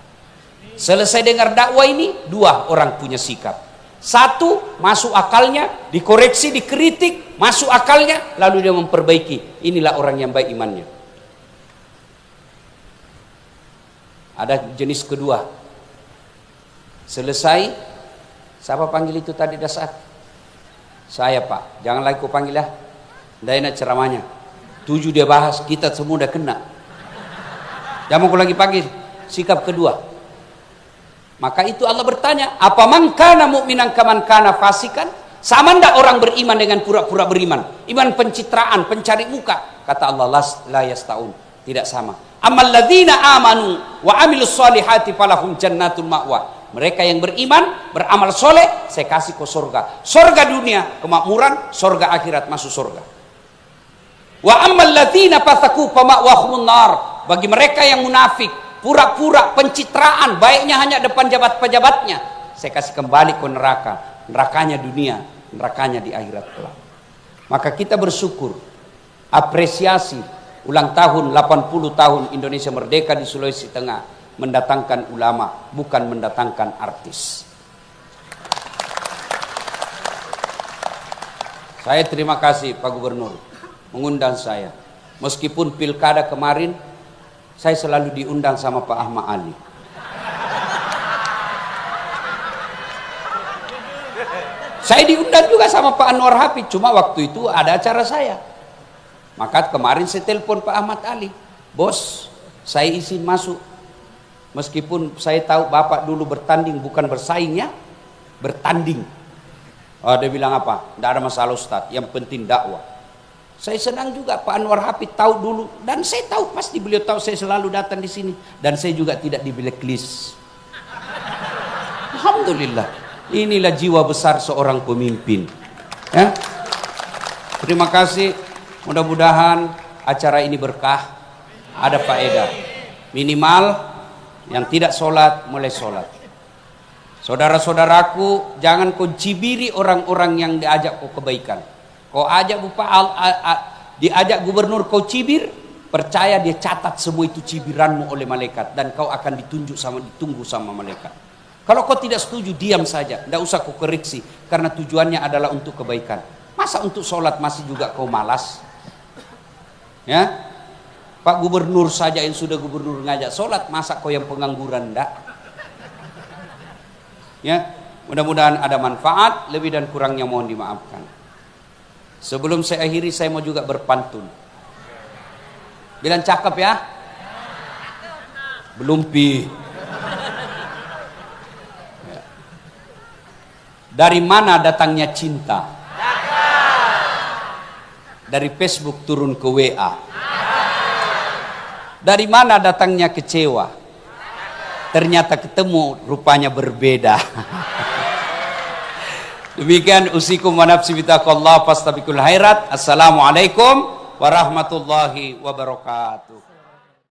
Selesai dengar dakwah ini, dua orang punya sikap. Satu, masuk akalnya, dikoreksi, dikritik, masuk akalnya, lalu dia memperbaiki. Inilah orang yang baik imannya. Ada jenis kedua. Selesai, siapa panggil itu tadi dasar? Saya Pak, jangan lagi kau panggil ya. Tidak enak ceramahnya. 7 dia bahas, kita semua udah kena. Jangan mau lagi panggil. Sikap kedua. Maka itu Allah bertanya, apa man kana mu'minan kaman kana fasikan? Sama ndak orang beriman dengan pura-pura beriman? Iman pencitraan, pencari muka. Kata Allah, la yastaun. Tidak sama. Amal ladzina amanu wa amilus solihati falahum jannatul ma'wa. Mereka yang beriman, beramal soleh, saya kasih ke surga. Surga dunia kemakmuran, surga akhirat masuk surga. Wa ammal ladzina fasaku fama'wahumun nar. Bagi mereka yang munafik, pura-pura pencitraan, baiknya hanya depan pejabatnya, saya kasih kembali ke neraka. Nerakanya dunia, nerakanya di akhirat kelak. Maka kita bersyukur, apresiasi ulang tahun 80 tahun Indonesia merdeka di Sulawesi Tengah mendatangkan ulama, bukan mendatangkan artis. Saya terima kasih Pak Gubernur mengundang saya. Meskipun pilkada kemarin saya selalu diundang sama Pak Ahmad Ali. Saya diundang juga sama Pak Anwar Hafid, cuma waktu itu ada acara saya. Maka kemarin saya telepon Pak Ahmad Ali, bos, saya izin masuk. Meskipun saya tahu Bapak dulu bertanding, bukan bersaing ya, bertanding. Oh, dia bilang apa? Tidak ada masalah Ustadz, yang penting dakwah. Saya senang juga Pak Anwar Hafid tahu dulu, dan saya tahu pasti beliau tahu saya selalu datang di sini, dan saya juga tidak di blacklist. Alhamdulillah, inilah jiwa besar seorang pemimpin. Ya? Terima kasih. Mudah-mudahan acara ini berkah, ada faedah. Minimal yang tidak sholat mulai sholat. Saudara-saudaraku, jangan kau cibiri orang-orang yang diajak kau kebaikan. Kau ajak diajak gubernur kau cibir, percaya dia catat semua itu cibiranmu oleh malaikat, dan kau akan ditunggu sama malaikat. Kalau kau tidak setuju, diam saja, tidak usah kau koreksi, karena tujuannya adalah untuk kebaikan. Masa untuk sholat masih juga kau malas? Ya, Pak Gubernur saja yang sudah gubernur ngajak sholat, masa kau yang pengangguran enggak? Ya, mudah-mudahan ada manfaat, lebih dan kurangnya mohon dimaafkan. Sebelum saya akhiri, saya mau juga berpantun. Bilang cakep ya? Belum pi. Ya. Dari mana datangnya cinta? Dari Facebook turun ke WA. Dari mana datangnya kecewa? Ternyata ketemu, rupanya berbeda. Demikian usikum wa nafsi bitaqallah fastabiqul khairat. Assalamualaikum warahmatullahi wabarakatuh.